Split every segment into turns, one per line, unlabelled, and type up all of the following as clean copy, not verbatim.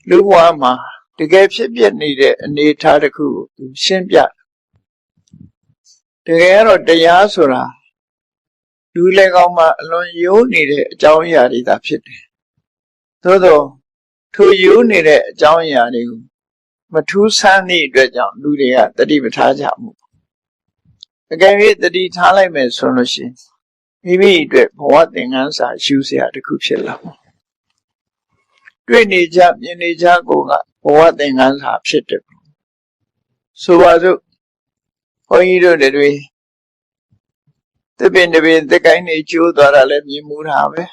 လူဘဝမှာတကယ်ဖြစ်ပြနေတဲ့အနေအထားတစ်ခုကိုသူရှင်းပြတကယ်တော့တရားဆိုတာလူလည်းကောင်းမှအလွန်ရိုးနေတဲ့အကြောင်းအရာတွေသာဖြစ်တယ်သို့သောထိုရိုးနေတဲ့အကြောင်းအရာတွေကိုမထူးဆန်းသည့်အတွက်ကြောင့်လူတွေကတတိပထားကြမှုအကယ်၍တတိထားလိုက်မယ်ဆိုလို့ရှိရင်မိမိအတွက်ဘဝသင်ခန်းစာယူစရာတစ်ခုဖြစ်လာမှာတွေ့နေကြမြင်နေကြကိုကဘဝသင်ခန်းစာဖြစ်တယ်ဆိုပါစို့ဘုန်းကြီးတို့တွေသစ်ပင်တစ်ပင်သစ်ကိုင်းတွေကျိုးသွားတာလည်းမြင်မှုတာပဲ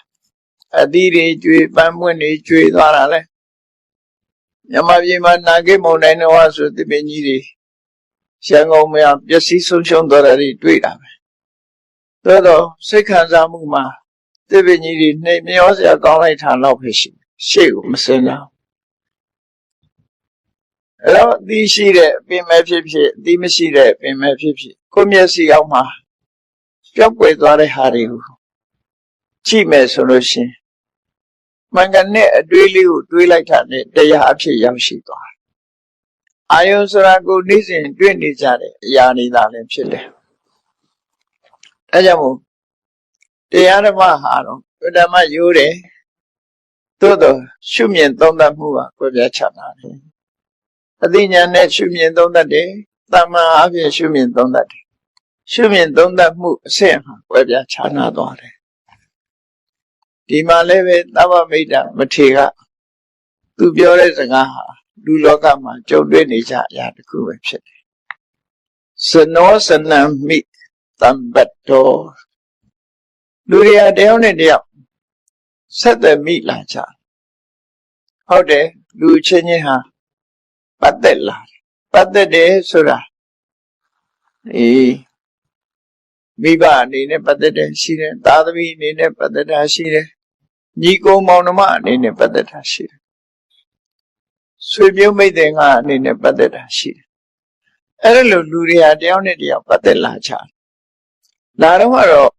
အသီးတွေကျွေပန်းပွင့်တွေကျွေသွားတာလည်းမြန်မာပြည်မှာနာဂိမုန်တိုင်းတော်ဆိုသစ်ပင်ကြီးတွေရန်ကုန်မှာပျက်စီးဆုံးရှုံးသွားတာတွေတွေ့တာပဲသို့တော့စိတ်ခံစားမှုမှာသစ်ပင်ကြီးတွေနှိမ်မျောစရာကောင်းလိုက်တာတော့ဖြစ်ရှေ့ကိုမစင်တော့အဲ့တော့အသီးရှိတဲ့အပင်ပဲဖြစ်ဖြစ်အသီးမရှိတဲ့အပင်ပဲဖြစ်ဖြစ်ကိုယ်မျက်စိအောက်မှာပျောက်ကွယ်သွားတဲ့ဟာတွေကိုကြည့်မယ်ဆိုလို့ရှိရင်မင်္ဂနဲ့အတွေးလေးကိုတွေးလိုက်တာနဲ့တရားအဖြစ်ရောက်ရှိသွားတယ်အာယုံဆိုတာကိုနေ့စဉ်တွေ့နေကြတဲ့အရာနေတာလည်းဖြစ်တယ်အဲကြောင့်မို့တရားဓမ္မဟာတော့ဓမ္မရိုးတယ်သို့တော့ရှုမြင်သုံးသပ်မှုကကွဲပြားခြားနာတယ်အသိဉာဏ်နဲ့ရှုမြင်သုံးသပ်တယ်တမ္မာအဖြစ်ရှုမြင်သုံးသပ်တယ်ရှုမြင်သုံးသပ်မှုအဆင့်ဟာကွဲပြားခြားနာသွားတယ်ဒီမှာလည်းပဲသဗ္ဗမိတ္တမထေရသူပြောတဲ့စကားဟာလူလောကမှာကြုံတွေ့နေကြအရာတစ်ခုပဲဖြစ်တယ်စနောစနံမိတံဘတ်တော်လူတွေတယောက်နဲ့တယောက်ဆက်သွယ်မိလာကြဟုတ်တယ်လူချင်းချင်းဟာပတ်သက်လာပတ်သက်တယ်ဆိုတာမိဘအနေနဲ့ပတ်သက်တယ်ရှိတယ်သားသမီးအနေနဲ့ပတ်သက်တာရှိတယ်ညီကိုမောင်နှမအနေနဲ့ပတ်သက်တာရှိတယ်ဆွေမျိုးမိတ်တင်ကအနေနဲ့ပတ်သက်တာရှိတယ်အဲ့ဒါလိုလူတွေဟာတယောက်နဲ့တယောက်ပတ်သက်လာကြလာတော့ကတော့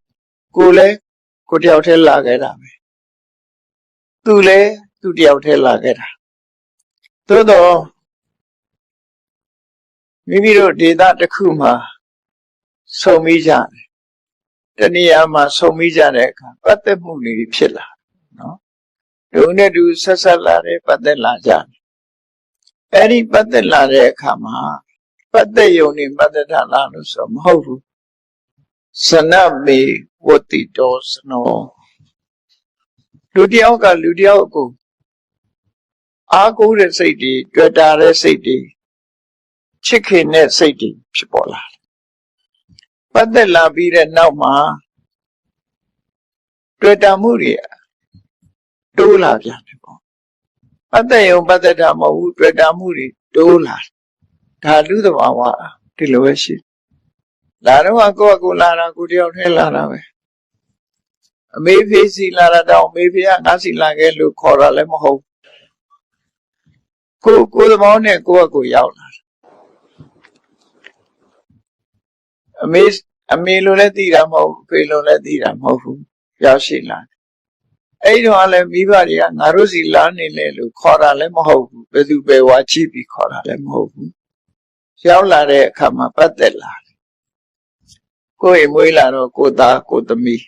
ကိုလည်းကိုတယောက်တည်းလာခဲ့တာပဲသူလည်းသူတယောက်တည်းလာခဲ့တာသို့တော့မိမိတို့ဒေသတစ်ခုမှာဆုံမိကြတယ်တနည်းအားမှာဆုံမိကြတဲ့အခါပတ်သက်မှုတွေဖြစ်လာနော်လူနဲ့တူဆက်ဆက်လာတယ်ပတ်သက်လာကြတယ်အဲ့ဒီပတ်သက်လာတဲ့အခါမှာပတ်သက်ယုံနေပတ်သက်တာလားလို့ဆိုမဟုတ်ဘူးစနမေဝတိတောစနောလူတယောက်ကလူတယောက်ကိုအားကိုးတဲ့စိတ်တွေတွေ့တာတဲ့စိတ်တွေချစ်ခင်တဲ့စိတ်တွေဖြစ်ပေါ်လာတယ်ပတ်သက်လာပြီးတဲ့နောက်မှာတွေ့တာမှုတွေတိုးလာပြန်တယ်ပေါ့ပတ်သက်ရုံပတ်သက်တာမဟုတ်ဘူးတွေ့တာမှုတွေတိုးလာဒါလူသဘာဝဒီလိုပဲရှိလာတော့ကိုယ့်ကိုလာတာကိုတယောက်ထဲလာတာပဲအမေဖေးစီလာတာတော့အမေဖေးကငါစီလာခဲ့လို့ခေါ်တာလည်းမဟုတ်ကိုသဘောနဲ့ကိုယ့်ကိုရောက်လာအမေလိုလည်းသိတာမဟုတ်ဖေးလိုလည်းသိတာမဟုတ်ဘူးရောက်ရှိလာအဲ့တော့လည်းမိဘတွေကငါတို့စီလာနေလေလို့ခေါ်တာလည်းမဟုတ်ဘူးဘယ်သူပဲဝါချိပြီးခေါ်တာလည်းမဟုတ်ဘူးရောက်လာတဲ့အခါမှာပတ်သက်လာတယ်ကိုယ်မွေးလာတော့ကိုသားကိုသမီး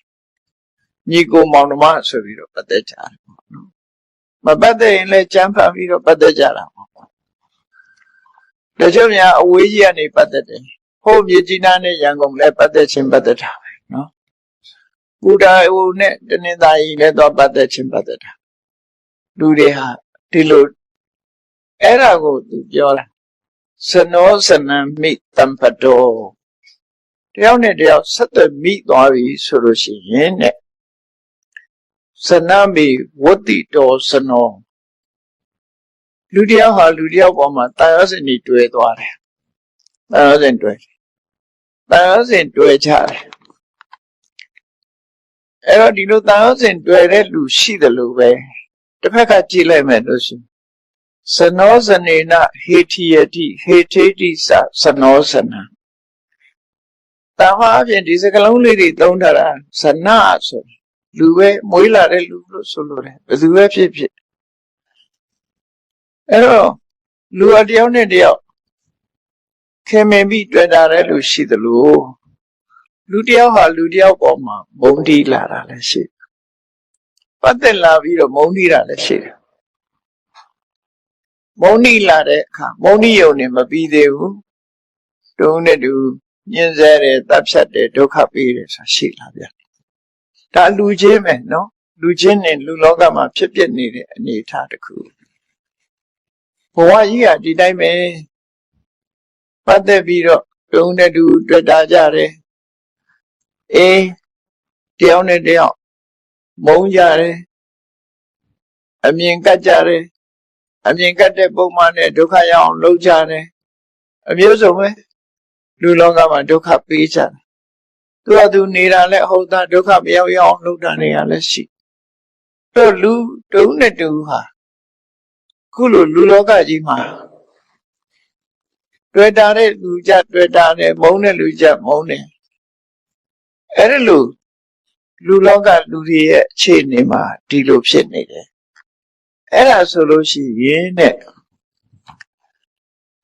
ညီကိုမောင်နှမဆိုပြီးတော့ပတ်သက်ကြတယ်ပေါ့နော်မပတ်သက်ရင်လည်းကြမ်းဖန်ပြီးတော့ပတ်သက်ကြတာပေါ့တချို့များအဝေးကြီးကနေပတ်သက်တယ်ဟိုမြေကြီးနားနဲ့ရန်ကုန်လည်းပတ်သက်ချင်းပတ်သက်တာပဲနော်ဘူတာဟိုနဲ့တနင်္သာရီလည်းတော့ပတ်သက်ချင်းပတ်သက်တာလူတွေဟာဒီလိုအဲ့ဒါကိုသူပြောတာစနောစနံမိတံပတောတယောက်နဲ့တယောက်ဆက်သွယ်မိသွားပြီဆိုလို့ရှိရင်တဲ့စနမေဝတိတောစနောလူတယောက်ဟာလူတယောက်ပေါ်မှာတာယောစင်တွေတွေ့သွားတယ်တာယောစင်တွေ့ကြတယ်အဲ့တော့ဒီလိုတာယောစင်တွေ့တဲ့လူရှိတယ်လို့ပဲတစ်ဖက်ကကြည့်လိုက်မယ်လို့ရှိရင်စနောစနေနဟေတိယတိဟေထေတိစနောစနံတာမအပြင်ဒီစကလုံးလေးတွေသုံးထားတာစနဆိုလူပဲမွေးလာတဲ့လူလို့ဆိုလို့တယ်ဘယ်သူပဲဖြစ်ဖြစ် အဲ့တော့လူအတယောက်နဲ့တယောက်ခင်မင်ပြီးတွေ့တာတဲ့လူရှိသလိုလူတယောက်ဟာလူတယောက်ပေါ်မှာမုန်းတီးလာတာလည်းရှိတယ်ပတ်သက်လာပြီးတော့မုန်းတီးတာလည်းရှိတယ်မုန်းတီးလာတဲ့အခါမုန်းတီးရုံနဲ့မပြီးသေးဘူးတုံးနဲ့တူညှင်းဆဲတယ်တပ်ဖြတ်တယ်ဒုက္ခပေးတယ်ဆိုတာရှိလာဗျာဒါလူချင်းပဲနော်လူချင်းနဲ့လူလောကမှာဖြစ်ပျက်နေတဲ့အနေအထားတစ်ခုဘဝကြီးကဒီတိုင်းပဲပတ်သက်ပြီးတော့တုံးနဲ့တူတွေ့တာကြတယ်အေးတယောက်နဲ့တယောက်မုန်းကြတယ်အမြင်ကတ်ကြတယ်အမြင်ကတ်တဲ့ပုံမှန်နဲ့ဒုက္ခရောက်အောင်လုပ်ကြတယ်အမျိုးစုံပဲလူလောကမှာဒုက္ခပေးကြတယ်သူကသူနေတာလဲဟုတ်တာဒုက္ခမရောက်ရအောင်လုပ်တာနေရလဲရှိတော့လူတုံးနဲ့တူဟာခုလိုလူလောကကြီးမှာတွေ့တာတဲ့လူကြတွေ့တာနဲ့မုန်းတဲ့လူကြမုန်းတယ်အဲ့ဒါလို့လူလောကလူတွေရဲ့အခြေအနေမှာဒီလိုဖြစ်နေတယ်အဲ့ဒါဆိုလို့ရှိရင်တဲ့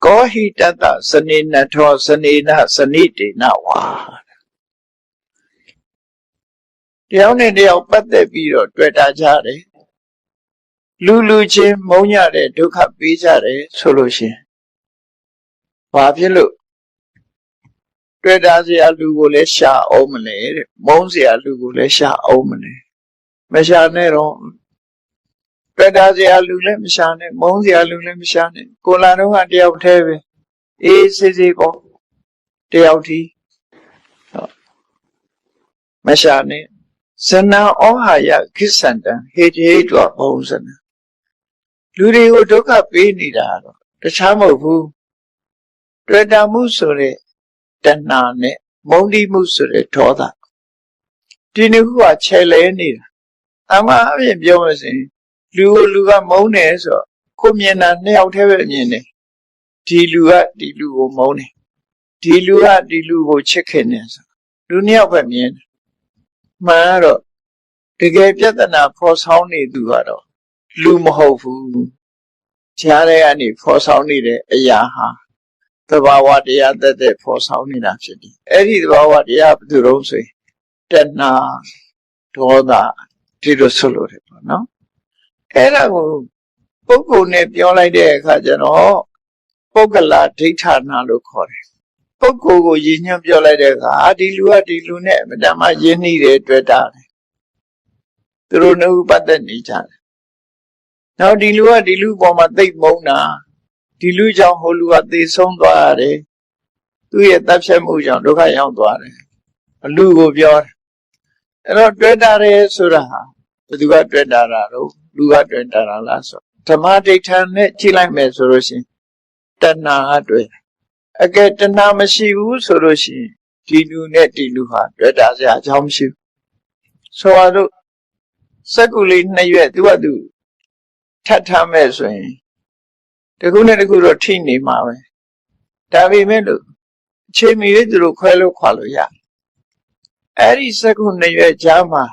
ကောဟိတတစနေနထောစနေနစနိတေနဝါတယောက်နဲ့တယောက်ပတ်သက်ပြီးတော့တွေ့တာကြတယ်လူချင်းမုန်းရတဲ့ဒုက္ခပေးကြတယ်ဆိုလို့ရှိရင်ဘာဖြစ်လို့တွေ့တာစရာလူကိုလည်းရှာအောင်မလဲတဲ့မုန်းစရာလူကိုလည်းရှာအောင်မလဲမရှာနဲ့တော့တွေ့တာစရာလူလည်းမရှာနဲ့မုန်းစရာလူလည်းမရှာနဲ့ကိုလာတော့ကတယောက်တည်းပဲအေးစေးစေးကောတယောက်တည်းမရှာနဲ့ဇနံဩဟာယခိစ္ဆန္တံဟေတိဟိတောဘုံဇနံလူတွေကိုဒုက္ခပေးနေတာတော့တခြားမဟုတ်ဘူးတွေ့တာမှုဆိုတဲ့တဏှာနဲ့မုန်းတိမှုဆိုတဲ့ဒေါသဒီနှစ်ခုကခြေလဲနေတာအမှန်အပြင်ပြောမစင်လူကမုန်းတယ်ဆိုတော့ကိုမြင်တာနှစ်ယောက်တည်းပဲမြင်တယ်ဒီလူကဒီလူကိုမုန်းတယ်ဒီလူကဒီလူကိုချစ်ခင်တယ်ဆိုလူနှစ်ယောက်ပဲမြင်တယ်မှန်တော့တကယ်ပြဿနာဖော်ဆောင်နေသူကတော့လူမဟုတ်ဘူးကြားထဲကနေဖော်ဆောင်နေတဲ့အရာဟာသဘာဝတရားသက်ဖော်ဆောင်နေတာဖြစ်တယ်အဲ့ဒီသဘာဝတရားဘယ်သူတော့ဆိုရင်တဏှာဒေါသဒီလိုဆိုလို့တယ်ပေါ့နော်အဲ့ဒါကိုပုဂ္ဂိုလ်နဲ့ပြောလိုက်တဲ့အခါကျတော့ပုဂ္ဂလာဒိဋ္ဌာနာလို့ခေါ်တယ်ပုဂ္ဂိုလ်ကိုရည်ညွှန်းပြောလိုက်တဲ့အခါဒီလူကဒီလူနဲ့အမှန်တမ်းရင်းနှီးတယ်တွေ့တာတယ်သူတို့နှစ်ဦးပတ်သက်နေကြတယ်နောက်ဒီလူကဒီလူပေါ်မှာသိပ်မုန်းတာဒီလူကြောင့်ဟိုလူကသေဆုံးသွားရတယ်သူ့ရဲ့တပ်ဖြတ်မှုကြောင့်ဒုက္ခရောက်သွားတယ်အလူကိုပြောတယ်အဲ့တော့တွေ့တာတယ်ဆိုတာဟာဘယ်သူကတွေ့တာတော့လူကတွေ့တာလားဆိုဓမ္မဒိဋ္ဌာန်နဲ့ကြည့်လိုက်မယ်ဆိုလို့ရှိရင်တဏှာကတွေ့အကဲတဏှာမရှိဘူးဆိုလို့ရှိရင်ဒီလူနဲ့ဒီလူဟာတွေ့တာစရာအကြောင်းမရှိဘူးဆိုတော့စက္ကူလေးနှစ်ရွက်သူကသူထပ်ထားမဲ့ဆိုရင်တခုနဲ့တခုတော့ထိနေမှာပဲဒါပေမဲ့လို့အချိန်မီလေးသူတို့ခွဲလို့ခွာလို့ရအဲ့ဒီစက္ကူနှစ်ရွက်ကြားမှာ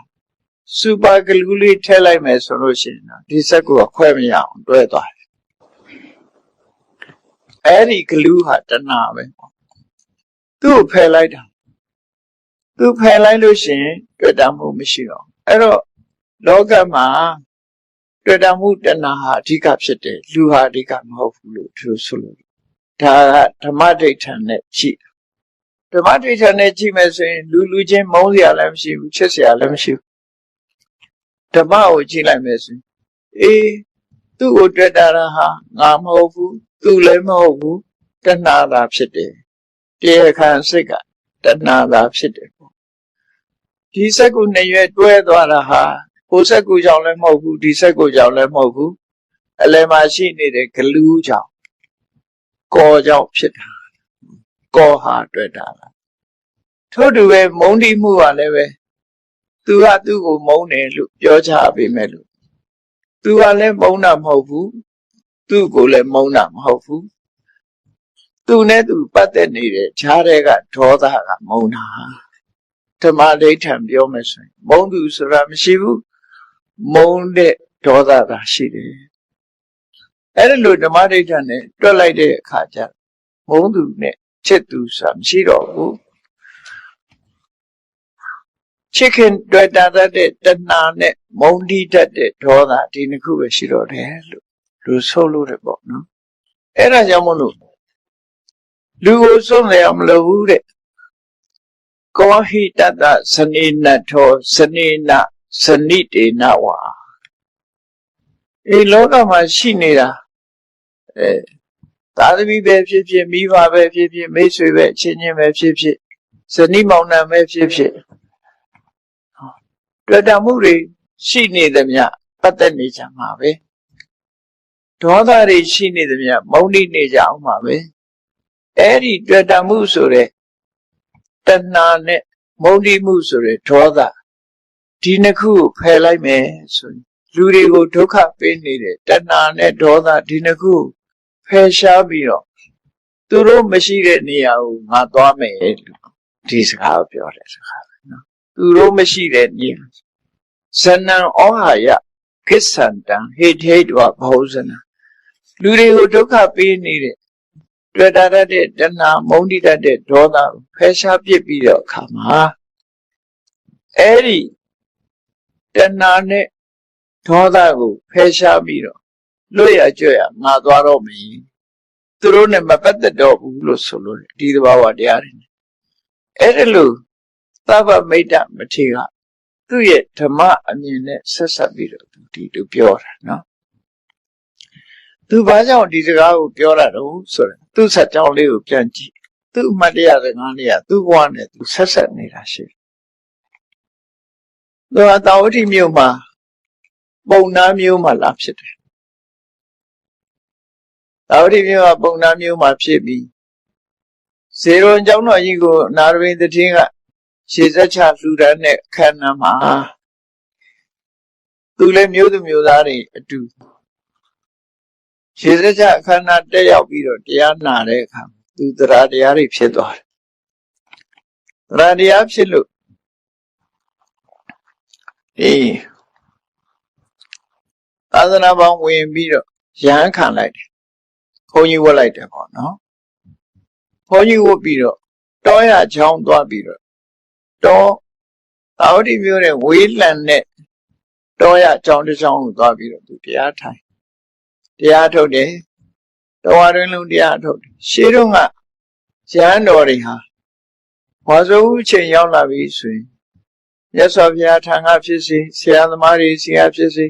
စူပါဂလူးလေးထည့်လိုက်မယ်ဆိုလို့ရှိရင်ဒီစက္ကူကခွဲမရအောင်တွဲသွားတယ်အဲ့ဒီဂလူးဟာတဏှာပဲသူ့ကိုဖယ်လိုက်တာသူဖယ်လိုက်လို့ရှိရင်တွေ့တာမှုမရှိတော့အဲ့တော့လောကမှာတွေ့တာမှုတဏှာဟာအဓိကဖြစ်တယ်လူဟာအဓိကမဟုတ်ဘူးလို့သူဆိုလို့ဒါကဓမ္မဒိဋ္ဌာန်နဲ့ကြည့်ဓမ္မဒိဋ္ဌာန်နဲ့ကြည့်မယ်ဆိုရင်လူချင်းမုန်းစရာလည်းမရှိဘူးချစ်စရာလည်းမရှိဘူးဓမ္မကိုကြည့်လိုက်မယ်ဆိုရင်အေးသူ့ကိုတွေ့တာဟာငါမဟုတ်ဘူးသူလည်းမဟုတ်ဘူးတဏှာသာဖြစ်တယ်တရားခံစိတ်ကတဏှာသာဖြစ်တယ်ဒီစက္ကူနှစ်ရွက်တွဲသွားတာဟာကိုယ်စက္ကူကြောင့်လည်းမဟုတ်ဘူးဒီစက္ကူကြောင့်လည်းမဟုတ်ဘူးအလယ်မှာရှိနေတဲ့ဂလူးကြောင့်ကောကြောင့်ဖြစ်တာကောဟာတွေ့တာလားထို့တူပဲမုန်းတိမှုကလည်းပဲသူကသူ့ကိုမုန်းတယ်လို့ပြောချပေမဲ့လို့သူကလည်းမုန်းတာမဟုတ်ဘူးသူ့ကိုလည်းမုန်းတာမဟုတ်ဘူးသူနဲ့သူပတ်သက်နေတဲ့ခြားတဲ့ကဒေါသကမုန်းတာဓမ္မဒိဋ္ဌံပြောမယ်ဆိုရင်မုန်းသူဆိုတာမရှိဘူးမုန်းတဲ့ဒေါသသာရှိတယ် အဲ့လိုဓမ္မဒိဋ္ဌာနဲ့တွက်လိုက်တဲ့အခါကျမုန်းသူနဲ့ချစ်သူဆိုတာမရှိတော့ဘူးချစ်ခင်တွေ့တာတဲ့တဏှာနဲ့မုန်းတိတတ်တဲ့ဒေါသဒီနှစ်ခုပဲရှိတော့တယ်လို့လူဆုံးလို့တယ်ပေါ့နော်အဲ့ဒါကြောင့်မလို့လူကိုဆုံးလည်းမလို့ဘူးတဲ့ကောဟိတတစနေနထောစနေနစနိတေနဝါလောကမှာရှိနေတာသာသမီပဲဖြစ်ဖြစ်မိဘပဲဖြစ်ဖြစ်မိတ်ဆွေပဲချင်းချင်းပဲဖြစ်ဖြစ်ဇနီးမောင်နှံပဲဖြစ်ဖြစ်တွေ့တာမှုတွေရှိနေသမျှပတ်သက်နေကြမှာပဲဒေါသတွေရှိနေသမျှမုန်းတိနေကြအောင်မှာပဲအဲ့ဒီတွေ့တာမှုဆိုတဲ့တဏှာနဲ့မုန်းတိမှုဆိုတဲ့ဒေါသဒီနှစ်ခုကိုဖယ်လိုက်မယ်ဆိုရင်လူတွေကိုဒုက္ခပေးနေတဲ့တဏှာနဲ့ဒေါသဒီနှစ်ခုဖယ်ရှားပြီးတော့သူတို့မရှိတဲ့နေရာကိုငါသွားမယ်လို့ဒီစကားကိုပြောတဲ့စကားပဲနော်သူတို့မရှိတဲ့နေရာဇနံဩဟာယခိစ္ဆန္တံဟိထေတဝဘောဇနံလူတွေကိုဒုက္ခပေးနေတဲ့တွေ့တာတဲ့တဏှာမုန်းတိတတ်တဲ့ဒေါသကိုဖယ်ရှားပစ်ပြီးတော့အခါမှာအဲ့ဒီတဏှာနဲ့ဒေါသကိုဖယ်ရှားပြီးတော့လွတ်ရကြွရငါသွားတော့မယ်သူတို့နဲ့မပတ်သက်တော့ဘူးလို့ဆိုလို့ဒီသဘာဝတရားတွေအဲ့ဒါလို့သဗ္ဗမိတ္တမထေရကသူ့ရဲ့ဓမ္မအမြင်နဲ့ဆက်ဆက်ပြီးတော့ဒီလိုပြောတာနော်သူဘာကြောင့်ဒီစကားကိုပြောတာတော့ဆိုတော့သူ့ဆက်ကြောင်းလေးကိုပြန်ကြည့်သူ့အမှတ်တရစကားလေးကသူ့ဘဝနဲ့သူဆက်ဆက်နေတာရှိတယ်သူကတာဝတိမြို့မှာပုံနာမျိုးမှာလာဖြစ်တယ်တာဝတိမြို့ကပုံနာမျိုးမှာဖြစ်ပြီးဇေရွန်ကျောင်းတော်ကြီးကိုနာရဝိသတိကရှေ့ဆက်ချလှူဒန်းတဲ့အခမ်းအနားမှာသူလည်းမျိုးသူမျိုးသားတွေအတူရှေ့ဆက်ချအခမ်းအနားတက်ရောက်ပြီးတော့တရားနာတဲ့အခါသူတရားတရားတွေဖြစ်သွားတယ်တရားတရားဖြစ်လို့သာသနာပေါင်းဝင်ပြီးတော့ရဟန်းခံလိုက်တယ်ဘုန်းကြီးဝတ်လိုက်တယ်ပေါ့နော်ဘုန်းကြီးဝတ်ပြီးတော့တောရချောင်းသွားပြီးတော့တောသာဝတိမျိုးနဲ့ဝေးလံတဲ့တောရချောင်းတစ်ချောင်းကိုသွားပြီးတော့သူတရားထိုင်တရားထုတ်တယ်တော်ရင်းလုံးတရားထုတ်တယ်ရှေးတုန်းကရဟန်းတော်တွေဟာဝါဆိုဦးချိန်ရောက်လာပြီဆိုရင်မြတ်စွာဘုရားထံကဖြစ်စေဆရာသမားတွေဆီကဖြစ်စေ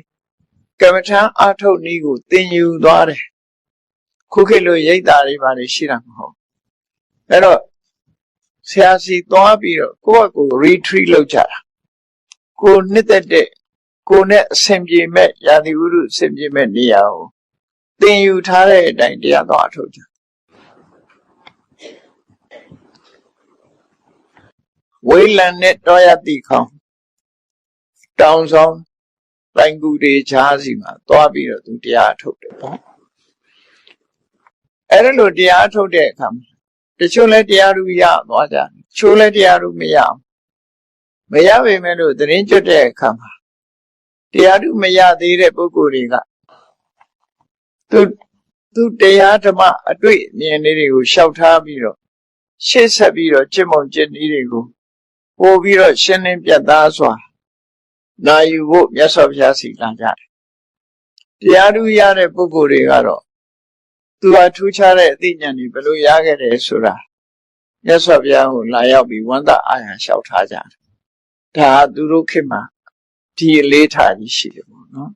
ကမ္မထံအာထုတ်နည်းကိုသင်ယူသွားတယ်ခုခေတ်လိုရိပ်သာတွေပါနေရှိတာမဟုတ်အဲ့တော့ဆရာစီသွားပြီးတော့ကိုယ့်အကို retreat လုပ်ကြတာကိုနှစ်သက်တဲ့ကိုနဲ့အဆင်ပြေမဲ့ရာသီဥတုအဆင်ပြေမဲ့နေရာကိုသင်ယူထားတဲ့အတိုင်းတရားသွားအထုတ်ကြဝိလံနဲ့တောရတိခေါင်တောင်ဆောင်တိုင်ကူတွေချားစီမှာသွားပြီးတော့သူတရားထုတ်တယ်ပေါ့အဲ့ဒါလို့တရားထုတ်တဲ့အခါမှာတချို့လဲတရားသူရသွားကြတယ်ချို့လဲတရားသူမရပေမဲ့လို့သတင်းကျွတ်တဲ့အခါမှာတရားသူမရသေးတဲ့ပုဂ္ဂိုလ်တွေကသူတရားဓမ္မအတွေ့အမြင်လေးတွေကိုရှောက်ထားပြီးတော့ရှေ့ဆက်ပြီးတော့จิตမုံจิตနည်းတွေကိုပို့ပြီးတော့ရှင်းလင်းပြတ်သားစွာနာယူဖို့မြတ်စွာဘုရားစီလာကြတယ်တရားသူရတဲ့ပုဂ္ဂိုလ်တွေကတော့သူဟာထူးခြားတဲ့အသိဉာဏ်တွေဘယ်လိုရခဲ့တယ်ဆိုတာမြတ်စွာဘုရားကိုလာရောက်ပြီးဝန္တာအာရလျှောက်ထားကြတယ်ဒါဟာသူတို့ခေတ်မှာဒီအလေးထားကြီးရှိတယ်ပေါ့နော်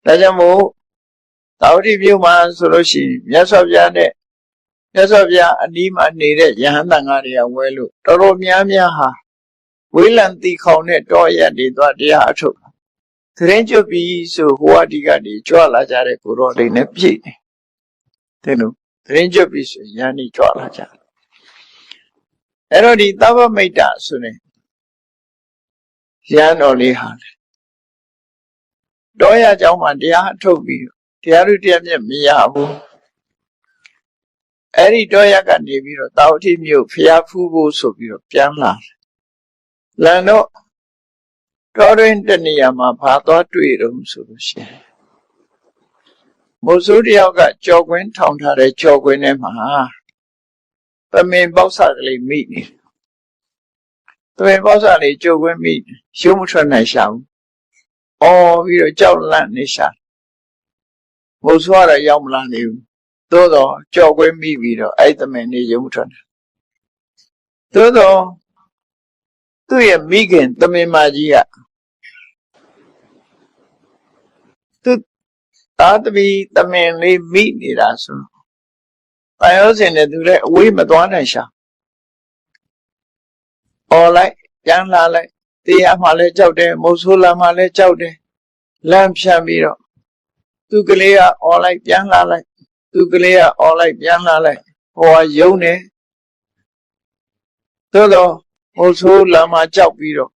ဒါကြောင့်မို့သာဝတိမြို့မှာဆိုလို့ရှိရင်မြတ်စွာဘုရားနဲ့မြတ်စွာဘုရားအနီးမှာနေတဲ့ယဟန်တန်ဃာတွေကဝဲလို့တော်တော်များများဟာဝေးလံတီခေါင်နဲ့တောရက်တွေသွားတရားအထုတ်သတင်းကျွတ်ပြီးဆိုဟိုအဒီကနေကြွလာကြတဲ့ကိုတော်လေးနဲ့ပြည့်တယ်လို့သတင်းကျွတ်ပြီးဆိုရန်နေကြွလာကြအဲ့တော့ဒီသဗ္ဗမိတ္တဆိုနေရန်တော်လေးဟာတောရကျောင်းမှာတရားအထုတ်ပြီးတရားသူတရားမြတ်မရဘူးအဲ့ဒီတောရကနေပြီးတော့တာဝတိမြို့ဖျားဖူးဖို့ဆိုပြီးတော့ပြန်လာလန်တော့တော်ရင်တနေရာမှာဘာသွားတွေ့တော့ဆိုလို့ရှိရင် မိုးဆိုးတယောက်ကကြော်ကွင်းထောင်ထားတဲ့ကြော်ကွင်းထဲမှာသမင်ပေါက်စကလေးမိနေသမင်ပေါက်စလေးကြော်ကွင်းမိရုပ်မထွက်နိုင်ရှာဘူးအော်ပြီးတော့ကြောက်လန့်နေရှာမိုးဆိုးကတော့ရောက်မလာနေဘူးသို့တော့ကြော်ကွင်းမိပြီးတော့အဲ့သမင်လေးရုပ်မထွက်နိုင်သို့တော့သူ့ရဲ့မိခင်သမင်မကြီးကသူသားသမီးသမင်လေးမိနေတာဆိုတန်ရောစင်နဲ့သူလည်းအဝေးမသွားနိုင်ရှာအော်လိုက်ပြန်လာလိုက်တရားမှလည်းကြောက်တယ်မုတ်ဆိုးလာမှလည်းကြောက်တယ်လမ်းဖြန့်ပြီးတော့သူကလေးကအော်လိုက်ပြန်လာလိုက်သူကလေးကအော်လိုက်ပြန်လာလိုက်ဟိုကယုံနေသို့တော့မုတ်ဆိုးလာမှကြောက်ပြီးတော့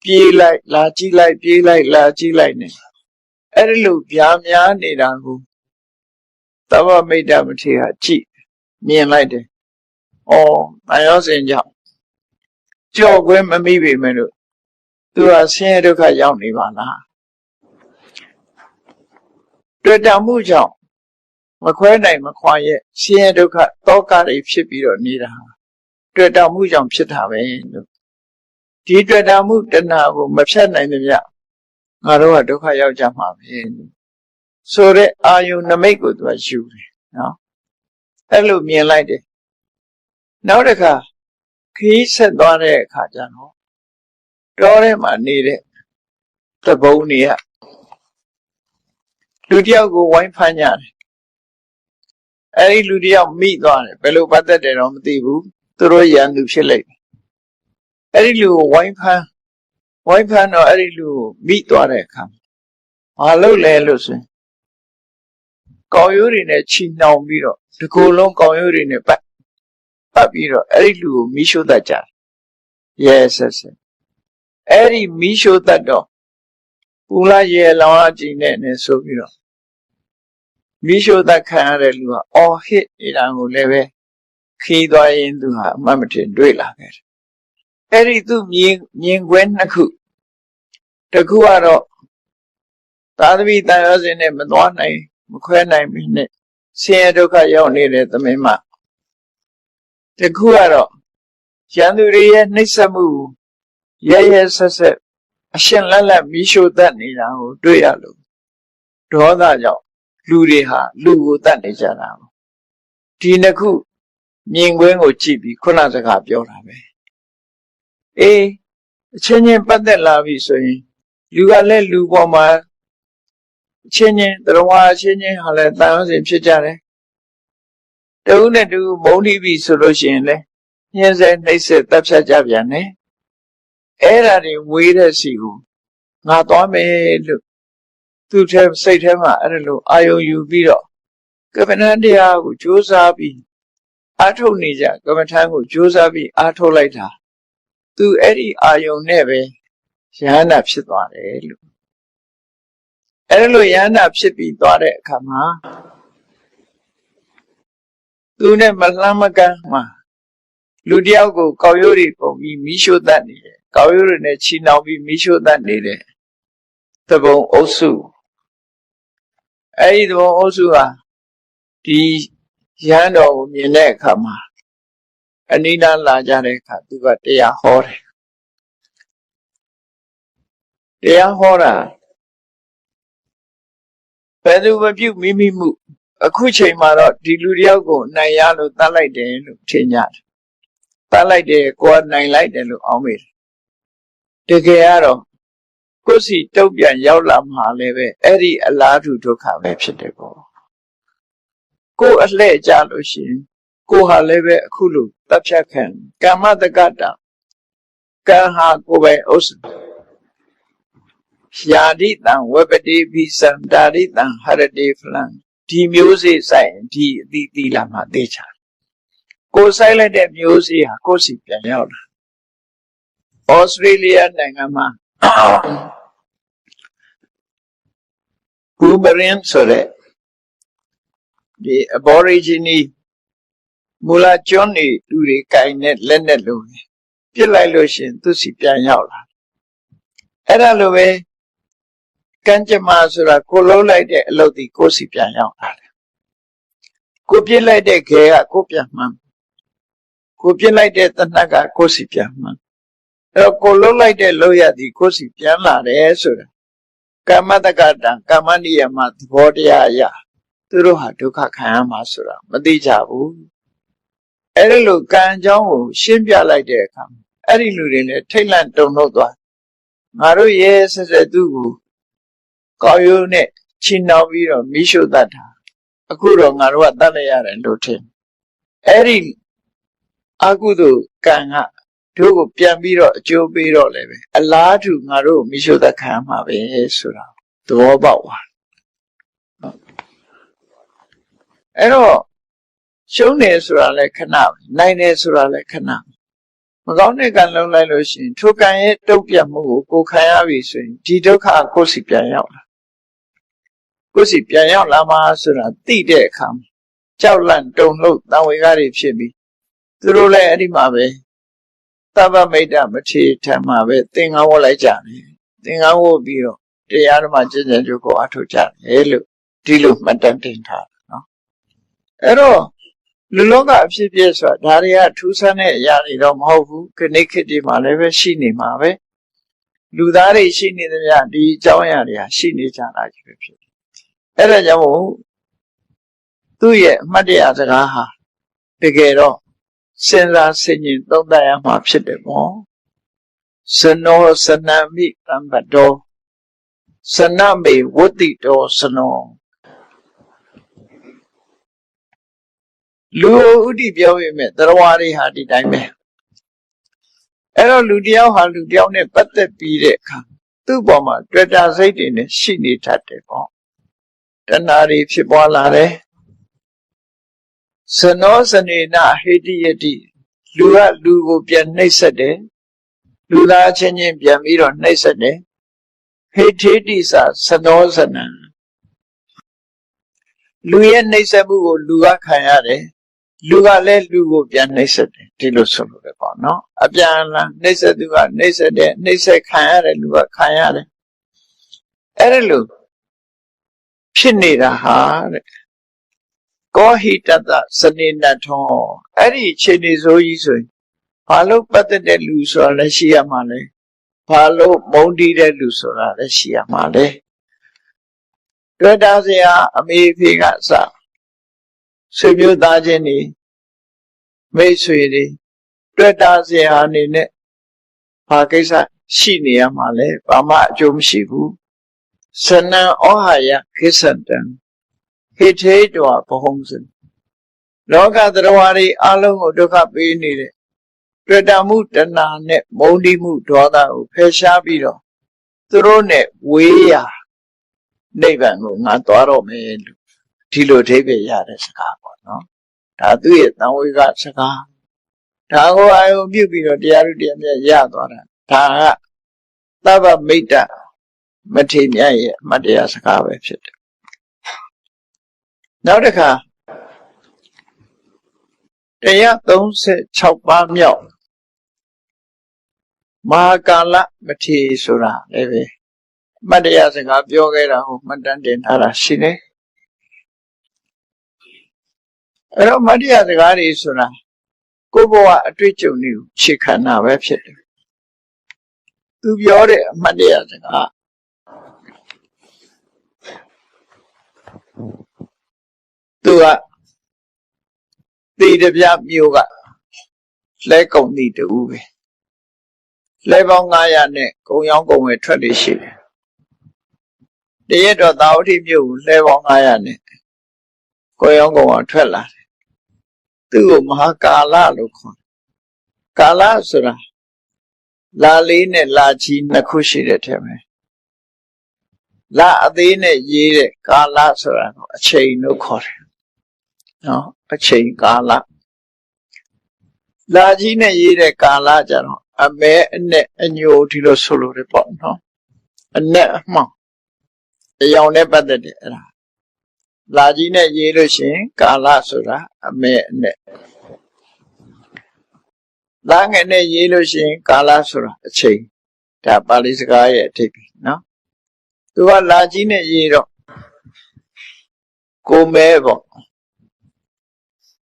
ပြေးလိုက်လာကြည့်လိုက်ပြေးလိုက်လာကြည့်လိုက်နေအဲ့ဒီလိုပြားများနေတာကိုသဗ္ဗမိတ်တမထေရကြည့်မြင်လိုက်တယ်။အော်တန်ရောစင်ကြောင့်ကြော့ခွင့်မမိပေမဲ့လို့သူကဆင်းရဲဒုက္ခရောက်နေပါလား။တွေ့တာမှုကြောင့်မခွဲနိုင်မခွာရဲ့ဆင်းရဲဒုက္ခတောကတွေဖြစ်ပြီးတော့နေတာတွေ့တာမှုကြောင့်ဖြစ်တာပဲလို့ဒီတွေ့တာမှုတဏှာကိုမဖြတ်နိုင်သမျှငါတို့ကဒုက္ခရောက်ကြမှာပဲဆိုတဲ့အာယုနမိတ်ကိုသူကယူတယ်နော်အဲ့လိုမြင်လိုက်တယ်နောက်တစ်ခါခီးဆက်သွားတဲ့အခါကျတော့တောထဲမှာနေတဲ့သဘုံတွေကလူတယောက်ကိုဝိုင်းဖမ်းကြတယ်အဲ့ဒီလူတယောက်မိသွားတယ်ဘယ်လိုပတ်သက်တယ်တော့မသိဘူးသူတို့ရန်သူဖြစ်လိုက်တယ်အဲ့ဒီလူကိုဝိုင်းဖမ်းတော့အဲ့ဒီလူကိုမိသွားတဲ့အခါဘာလုပ်လဲလို့ဆိုရင်ကောင်းရိုးတွေနဲ့ချီနှောင်ပြီးတော့ဒီကိုယ်လုံးကောင်းရိုးတွေနဲ့ပတ်ပြီးတော့အဲ့ဒီလူကိုမိရှို့တတ်ကြတယ်yes အဲ့ဒီမိရှို့တတ်တော့ပူလာရေလောင်အကြည့်နဲ့ဆိုပြီးတော့မိရှို့တတ်ခံရတဲ့လူကအော်ဟစ်နေတာကိုလည်းပဲခီးသွားရင်သူဟာအမှတ်မထင်တွေ့လာခဲ့တယ်အဲ့ဒီသူမြင်ကွဲနှစ်ခုတစ်ခုကတော့သာသမီတန်ရောစင်နဲ့မသွားနိုင်မခွဲနိုင်ပြီနဲ့ဆင်းရဲဒုက္ခရောက်နေတဲ့သမင်မတစ်ခုကတော့ရန်သူတွေရဲ့နှိပ်စက်မှုရဲဆက်ဆက်အရှင်လက်လက်မီးရှို့တတ်နေတာကိုတွေ့ရလို့ဒေါသကြောင့်လူတွေဟာလူကိုတတ်နေကြတာဒီနှစ်ခုမြင်ကွင်းကိုကြည့်ပြီးခုနစကားပြောတာပဲအေးအချင်းချင်းပတ်သက်လာပြီဆိုရင်လူကလည်းလူပေါ်မှာအချင်းချင်းတရားဝါအချင်းချင်းဟာလည်းတန်ရောစင်ဖြစ်ကြတယ်တဦးနဲ့တဦးမုန်းတီးပြီဆိုလို့ရှိရင်လည်းညှင်းဆဲနှိပ်စက်တပ်ဖြတ်ကြပြန်တယ်အဲ့ဒါတွေဝေးတဲ့စီကိုငါသွားမယ်လို့သူ့ထဲစိတ်ထဲမှာအဲ့လိုအာယုံယူပြီးတော့ကမ္မဋ္ဌာန်းတရားကိုကြိုးစားပြီးအားထုတ်နေကြကမ္မဋ္ဌာန်းကိုကြိုးစားပြီးအားထုတ်လိုက်တာသူအဲ့ဒီအာယုံနဲ့ပဲယဟန္တာဖြစ်သွားတယ်လို့အဲ့လိုယဟန္တာဖြစ်ပြီးသွားတဲ့အခါမှာသူနဲ့မလှမ်းမကမ်းမှာလူတယောက်ကိုကောက်ရိုးတွေပုံပြီးမိရှို့တတ်နေတယ်ကောက်ရိုးတွေနဲ့ချီနှောင်ပြီးမိရှို့တတ်နေတယ်သဘုံအုပ်စုအဲ့ဒီသဘုံအုပ်စုဟာဒီယဟန်တော်ကိုမြင်တဲ့အခါမှာအနိဒာလာကြတဲ့အခါသူကတရားဟောတယ်တရားဟောတာဘယ်သူမပြုမိမိမှုအခုချိန်မှာတော့ဒီလူတယောက်ကိုနိုင်ရလို့တတ်လိုက်တယ်လို့ထင်ကြတယ်တတ်လိုက်တယ်ကိုယ်ကနိုင်လိုက်တယ်လို့အောင်းမိတယ်တကယ်ကတော့ကိုယ်စီတုတ်ပြန်ရောက်လာမှလည်းပဲအဲ့ဒီအလားတူဒုက္ခပဲဖြစ်တယ်ပေါ့ကိုယ်အလှဲ့ကြလို့ရှိရင်ကိုယ်ဟာလည်းပဲအခုလိုတပ်ဖြတ်ခံကမ္မတက္ကတာကံဟာကိုယ်ပဲဥစ္စာယာတိတံဝပတိပိစံတာရိတံဟရတိဖလံဒီမျိုးစေ့ဆိုင်ဒီအတိတိလာမှသိချာကိုယ်ဆိုင်လိုက်တဲ့မျိုးစေ့ဟာကိုယ်စီပြန်ရောက်လာဩစတြေးလျနိုင်ငံမှာဘူမရင်ဆိုတဲ့ဒီ aborigine မူလာကျွန်းနေလူတွေကင်နဲ့လက်နဲ့လို့ပြစ်လိုက်လို့ရှင်သူစီပြန်ရောက်လာအဲ့ဒါလိုပဲ ကံကြမ္မာဆိုတာကိုလုံးလိုက်တဲ့အလုပ်ဒီကိုစီပြန်ရောက်လာတယ်ကိုပြစ်လိုက်တဲ့ခဲကကိုပြန်မှန်းကိုပြစ်လိုက်တဲ့တဏှတ်ကကိုစီပြန်မှန်းအဲ့တော့ကိုလုံးလိုက်တဲ့လုပ်ရသည်ကိုစီပြန်လာတယ်ဆိုတာကာမတက္ကတံကာမနိယမသဘောတရားအရာသူတို့ဟာဒုက္ခခံရမှာဆိုတာမသိကြဘူးအဲ့ဒီလိုကံအကြောင်းကိုရှင်းပြလိုက်တဲ့အခါအဲ့ဒီလူတွေလည်းထိတ်လန့်တုန်လှုပ်သွားငါတို့ရဲ့ဆက်ဆက်သူ့ကိုကောင်းရိုးနဲ့ချီနှောင်ပြီးတော့မိရှုတတ်တာအခုတော့ငါတို့ကတတ်လိုက်ရတယ်လို့ထင်အဲ့ဒီအကုသိုလ်ကံကတို့ကိုပြန်ပြီးတော့အကျိုးပေးတော့လည်းပဲအလားတူငါတို့မိရှုတတ်ခံမှာပဲဆိုတာသဘောပေါက်သွားအဲ့တော့ရှုံးတယ်ဆိုတာလည်းခဏနိုင်တယ်ဆိုတာလည်းခဏမကောင်းတဲ့ကံလုံးလိုက်လို့ရှိရင်ထိုကံရဲ့တုတ်ပြတ်မှုကိုခံရပြီဆိုရင်ဒီဒုက္ခကိုယ်စီပြန်ရောက်လာကိုယ်စီပြန်ရောက်လာမှဆိုတာသိတဲ့အခါကြောက်လန့်တုန်လှုပ်တံဝေကတွေဖြစ်ပြီးသူတို့လည်းအဲ့ဒီမှာပဲသဗ္ဗမိတ်တမထေထံမှာပဲသင်္ကန်းဝတ်လိုက်ကြတယ်သင်္ကန်းဝတ်ပြီးတော့တရားဓမ္မကျင့်ကြံကြိုးကိုအထောက်ကြတယ်လို့ဒီလိုမှတ်တမ်းတင်ထားတယ်နော်အဲ့တော့လူလောကအဖြစ်ပြည့်ဆိုတာဒါတွေကထူးဆန်းတဲ့အရာတွေတော့မဟုတ်ဘူးခဏခေတ်ဒီမှာလည်းပဲရှိနေမှာပဲလူသားတွေရှိနေသမျှဒီအကြောင်းအရာတွေဟာရှိနေကြတာကြီးပဲဖြစ်တယ်အဲ့ဒါကြောင့်မို့သူ့ရဲ့အမှတ်တရစကားဟာတကယ်တော့စဉ်းစားဆင်ခြင်သုံးသပ်ရမှာဖြစ်တယ်ပေါ့စနောစနမိတံပတောစနမေဝတ္တိတောစနောလူဥဒိပြောရမယ်တရားတွေဟာဒီတိုင်းပဲအဲ့တော့လူတယောက်ဟာလူတယောက်နဲ့ပတ်သက်ပြီးတဲ့အခါသူ့ပေါ်မှာတွေ့တာစိတ်တွေနဲ့ရှိနေတတ်တယ်ပေါ့တဏှာတွေဖြစ်ပွားလာတယ်စနောစနေနာဟိတိယတိလူကလူကိုပြန်နှိပ်စက်တယ်လူသားချင်းချင်းပြန်ပြီးတော့နှိပ်စက်တယ်ဟိထေတိစစနောစနံလူရဲ့နှိပ်စက်မှုကိုလူကခံရတယ်လူကလည်းလူကိုပြန်နှိပ်စက်တယ်ဒီလိုဆိုလို့ပဲပေါ့နော်အပြန်အလှန်နှိပ်စက်သူကနှိပ်စက်တယ်နှိပ်စက်ခံရတယ်လူကခံရတယ်အဲ့ဒါလို့ဖြစ်နေတာဟာတဲ့ကောဟိတတစနေနထောအဲ့ဒီအခြေအနေဆိုကြီးဆိုရင်ဘာလို့ပတ်သက်တဲ့လူဆိုတာလည်းရှိရမှာလဲဘာလို့မုန်းတီးတဲ့လူဆိုတာလည်းရှိရမှာလဲတွေ့တာစရာအမေဖေကစဆွေမျိုးသားချင်းတွေမိတ်ဆွေတွေတွေ့တာစရာအနေနဲ့ဘာကိစ္စရှိနေရမှာလဲဘာမှအကျိုးမရှိဘူးစနံဩဟာယခိသတံဟိထေတောဘဟုံစံလောကသတ္တဝါတွေအလုံးကိုဒုက္ခပေးနေတဲ့တွေ့တာမှုတဏှာနဲ့မုန်းတီးမှုဒေါသကိုဖယ်ရှားပြီးတော့သူတို့နဲ့ဝေးရာနိဗ္ဗာန်ကိုငါသွားတော့မယ်လို့ဒီလိုအဓိပ္ပာယ်ရတဲ့စကားပေါ့နော်ဒါသူ့ရဲ့တန်ဝေကစကားဒါကိုအာယုံပြုပြီးတော့တရားဥတရားမြတ်ရသွားတာဒါကသဗ္ဗမိတ္တမထေမြတ်ရဲ့အမှတ်တရစကားပဲဖြစ်တယ်နောက်တစ်ခါ136ပါးမြောက်မဟာကာလမထေဆိုတာလည်းပဲအမှတ်တရစကားပြောခဲ့တာကိုမှတ်တမ်းတင်ထားတာရှိတယ်အဲ့တော့အမှတ်တရစကားတွေဆိုတာကိုယ်ဘဝအတွေ့အကြုံတွေကိုခြေခံတာပဲဖြစ်တယ်သူပြောတဲ့အမှတ်တရစကားသူကတေတပြမြို့ကလဲကုံတီတူပဲလဲပေါင်း900နဲ့ကုံရောင်းကုံဝယ်ထွက်နေရှိတယ်တရက်တော့သာဝတိမြို့ကိုလဲပေါင်း900နဲ့ကုံရောင်းကုံဝယ်ထွက်လာတယ်သူ့ကိုမဟာကာလလို့ခေါ်တယ်ကာလဆိုတာလာလေးနဲ့လာကြီးနှစ်ခုရှိတဲ့ထဲမှာလာအသေးနဲ့ရေးတဲ့ကာလဆိုတာတော့အချိန်လို့ခေါ်တယ်နော်အချိန်ကာလလာကြီးနဲ့ရေးတဲ့ကာလကြတော့အမဲအနဲ့အညိုဒီလိုဆိုလို့ရပေါ့နော်အနဲ့အမှောင်အယောင်နဲ့ပတ်သက်တယ်အဲ့ဒါလာကြီးနဲ့ရေးလို့ရှိရင်ကာလဆိုတာအမဲအနဲ့လာငယ်နဲ့ရေးလို့ရှိရင်ကာလဆိုတာအချိန်ဒါပါဠိစကားရဲ့အဓိပ္ပာယ်နော် သူကလာကြီးနဲ့ရေးတော့ကိုမဲပေါ့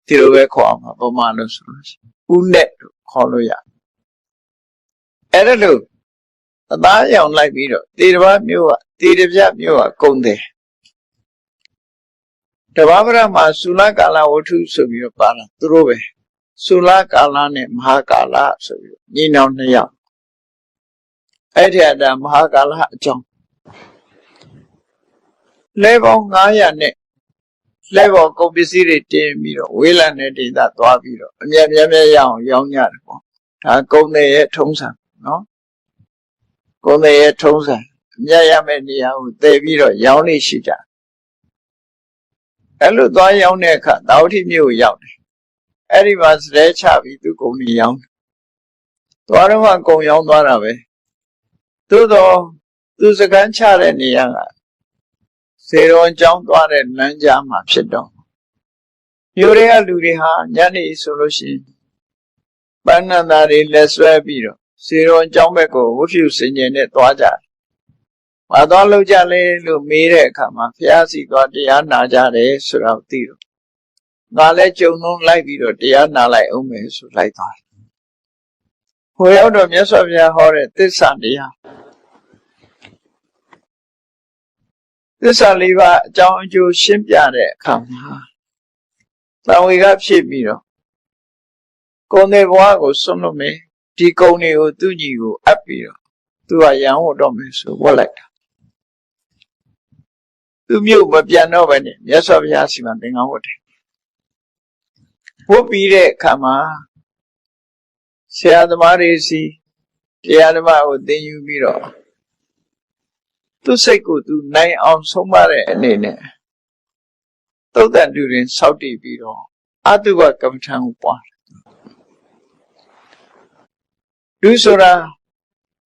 ဒီလိုပဲခေါ်အောင်ပါဗမာလို့ဆိုလို့ဦးနဲ့ခေါ်လို့ရအဲ့ဒါလို့အသားရောင်လိုက်ပြီးတော့တေတဘာမျိုးကတေတပြမျိုးကကုံတယ်တဘာပရမှာသုလကာလဝတ္ထုဆိုပြီးတော့ပါတာသူတို့ပဲသုလကာလနဲ့မဟာကာလဆိုပြီးညီနောင်နှစ်ယောက်အဲ့ဒီအတာမဟာကာလအကြောင်းလဲပေါင်း900နဲ့လဲပေါ်ကုန်ပစ္စည်းတွေတင်ပြီးတော့ဝေးလံတဲ့ဒေသသွားပြီးတော့အမြဲရအောင်ရောင်းကြတယ်ပေါ့ဒါကုန်တဲ့ရဲ့ထုံးစံနော်ကုန်တဲ့ရဲ့ထုံးစံအမြဲရမယ့်နေရာကိုတည်ပြီးတော့ရောင်းနေရှိကြအဲ့လိုသွားရောင်းတဲ့အခါတာဝတိမြို့ကိုရောက်တယ်အဲ့ဒီမှာစရဲချပြီးသူကုန်နေရောင်းသွားတော့မှကုန်ရောင်းသွားတာပဲသို့တော့သူစကန်းချတဲ့နေရာကစေတော်ကျောင်းသွားတဲ့လမ်းကြားမှာဖြစ်တော့မြို့တွေကလူတွေဟာညနေဆိုလို့ရှိရင်ပန်းနန္တာတွေလက်ဆွဲပြီးတော့စေတော်ကျောင်းဘက်ကိုဝတ်ပြုစင်ကြယ်နဲ့သွားကြတယ်။ဘာသွားလို့ကြလဲလို့မေးတဲ့အခါမှာဘုရားစီသွားတရားနာကြတယ်ဆိုတော့သိတော့ငါလည်းကြုံလုံးလိုက်ပြီးတော့တရားနာလိုက်အောင်မယ်ဆိုလိုက်သွားတယ်။ဟိုရောက်တော့မြတ်စွာဘုရားဟောတဲ့သစ္စာတရားသစ္စာလေးပါးအကြောင်းအကျိုးရှင်းပြတဲ့အခါမှာတန်ဝေကဖြစ်ပြီးတော့ကိုယ်နေဘဝကိုစွန့်လို့မယ်ဒီကုံတွေကိုသူ့ညီကိုအပ်ပြီးတော့သူကရန်ဝတ်တော့မယ်ဆိုဝတ်လိုက်တာသူမြို့မပြန်တော့ပဲနဲ့မြတ်စွာဘုရားစီမံသင်္ကန်းဝတ်တယ်ဝတ်ပြီးတဲ့အခါမှာဆရာသမားတွေစီတရားဓမ္မကိုသင်ယူပြီးတော့သူစိတ်ကိုသူနိုင်အောင်ဆုံးမတဲ့အနေနဲ့သုတ်တန်တူရင်စောက်တည်ပြီးတော့အတုဝကမ္မထံကိုပွားလူဆိုတာ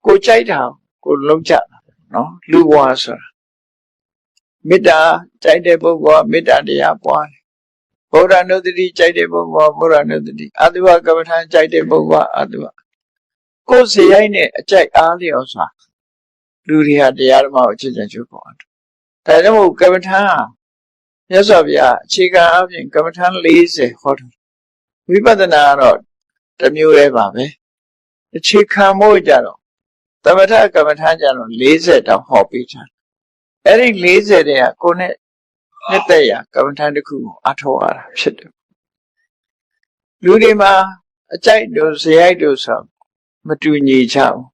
ကိုကြိုက်တာကိုလုံးကြတာနော်လူဘဝဆိုတာမေတ္တာကြိုက်တဲ့ပုဂ္ဂိုလ်ကမေတ္တာတရားပွားတယ်ဗုဒ္ဓနုတ္တိကြိုက်တဲ့ပုဂ္ဂိုလ်ကဗုဒ္ဓနုတ္တိအတုဝကမ္မထံကြိုက်တဲ့ပုဂ္ဂိုလ်ကအတုဝကိုယ်စီရိုက်နဲ့အကြိုက်အားလျော်စွာလူတွေဟာတရားဓမ္မကိုချစ်ကြံကြိုးပေါ်တယ်။ဒါကြောင့်မို့ကမ္မထံမြတ်စွာဘုရားအခြေခံအပြင်ကမ္မထံ40ဟောတယ်။ဝိပဿနာကတော့တစ်မျိုးတည်းပါပဲ။အခြေခံမို့ကြတော့သမထကမ္မထံကြတော့40တောင်ဟောပေးထားတယ်။အဲ့ဒီ40တည်းကကိုယ်နဲ့နှစ်သက်ရာကမ္မထံတစ်ခုကိုအထောက်ရတာဖြစ်တယ်။လူတွေမှာအကြိုက်တို့ဇယိုက်တို့ဆိုမတူညီကြဘူး။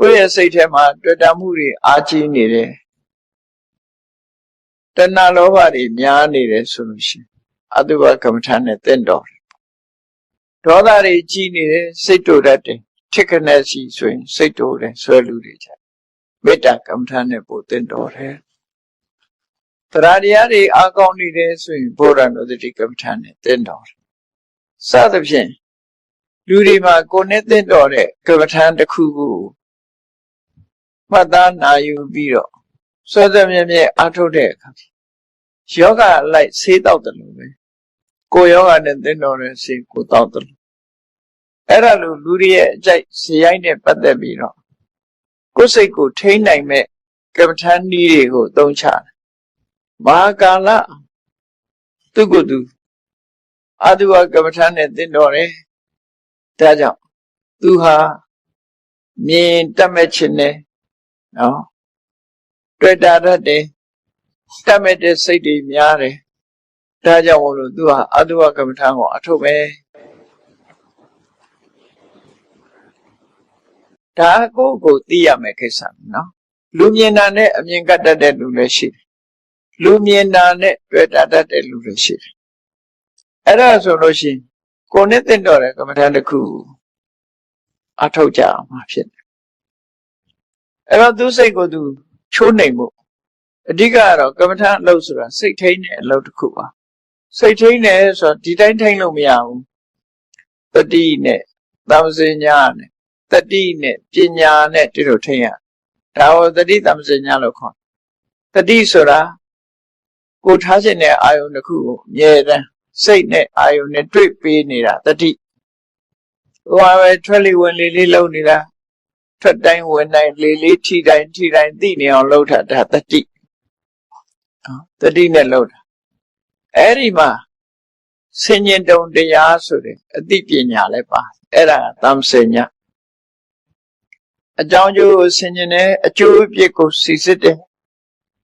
ကိုယ့်ရဲ့စိတ်ထဲမှာတွေ့တာမှုတွေအားကြီးနေတယ်တဏှာလောဘတွေများနေတယ်ဆိုလို့ရှိရင်အတုဝကမ္မထနဲ့တင့်တော်တယ်ဒေါသတွေကြီးနေတယ်စိတ်တူတတ်တယ်ထိခနဲ့စီဆိုရင်စိတ်တူတယ်ဆွဲလူတွေချမေတ္တာကမ္မထနဲ့ပို့တင့်တော်တယ်တရားတရားတွေအားကောင်းနေတယ်ဆိုရင်ဘုရားနုတ္တိကမ္မထနဲ့တင့်တော်တယ်စသဖြင့်လူတွေမှာကိုယ်နဲ့တင့်တော်တဲ့ကမ္မထတစ်ခုခုမှတ်သားနာယူပြီးတော့စောစောမြဲမြဲအားထုတ်တဲ့အခါယောဂလိုက်ဆေးတောက်တယ်လို့ပဲကိုယ်ယောဂနဲ့သင်တော်တဲ့ဆေးကိုတောက်တယ်အဲ့ဒါလိုလူတွေရဲ့အကြိုက်ဇေယိုက်နဲ့ပတ်သက်ပြီးတော့ကိုယ်စိတ်ကိုထိန်းနိုင်မဲ့ကမ္မထန်နည်းတွေကိုသုံးချတယ်မဟာကာလသူကိုယ်သူအတုဝကမ္မထန်နဲ့သင်တော်တယ်ဒါကြောင့်သူဟာမြင်တတ်မဲ့ခြင်းနဲ့နော်တွေ့တာတတ်တယ်တတ်မဲ့တဲ့စိတ်တွေများတယ်ဒါကြောင့်မို့လို့သူဟာအတုဝကမ္မထံကိုအထုတ်ပဲဒါကိုသိရမယ်ကိစ္စနော်လူမြင်တာနဲ့အမြင်ကတတ်တဲ့လူလည်းရှိတယ်လူမြင်တာနဲ့တွေ့တာတတ်တဲ့လူလည်းရှိတယ်အဲ့ဒါဆိုလို့ရှိရင်ကိုယ်နဲ့သင့်တော်တဲ့ကမ္မထံတစ်ခုအထုတ်ကြအောင်မှာဖြစ်တယ်အဲ့တော့သူစိတ်ကိုသူချိုးနှိမ်မှုအဓိကကတော့ကမ္မထအလုပ်ဆိုတာစိတ်ထိန်းတဲ့အလုပ်တစ်ခုပါစိတ်ထိန်းတယ်ဆိုတော့ဒီတိုင်းထိန်းလို့မရဘူးတတိနဲ့သံစညာနဲ့တတိနဲ့ပညာနဲ့ဒီလိုထိန်းရဒါကိုတတိသံစညာလို့ခေါ်တတိဆိုတာကိုထားခြင်းတဲ့အာယုန်တစ်ခုကိုအမြဲတမ်းစိတ်နဲ့အာယုန်နဲ့တွေ့ပေးနေတာတတိဟိုပဲထွက်လေဝင်လေလေးလုပ်နေတာ ထွက်တိုင်းဝင်တိုင်းလေလေးထိတိုင်းသိနေအောင်လုပ်တာဒါတတိတတိနဲ့လုပ်တာအဲ့ဒီမှာဆင်ញင်တုံတရားဆိုတဲ့အသိပညာလည်းပါအဲ့ဒါသံစင်ညာအကြောင်းကျိုးဆင်ញင်တဲ့အကျိုးအပြစ်ကိုစီစစ်တယ်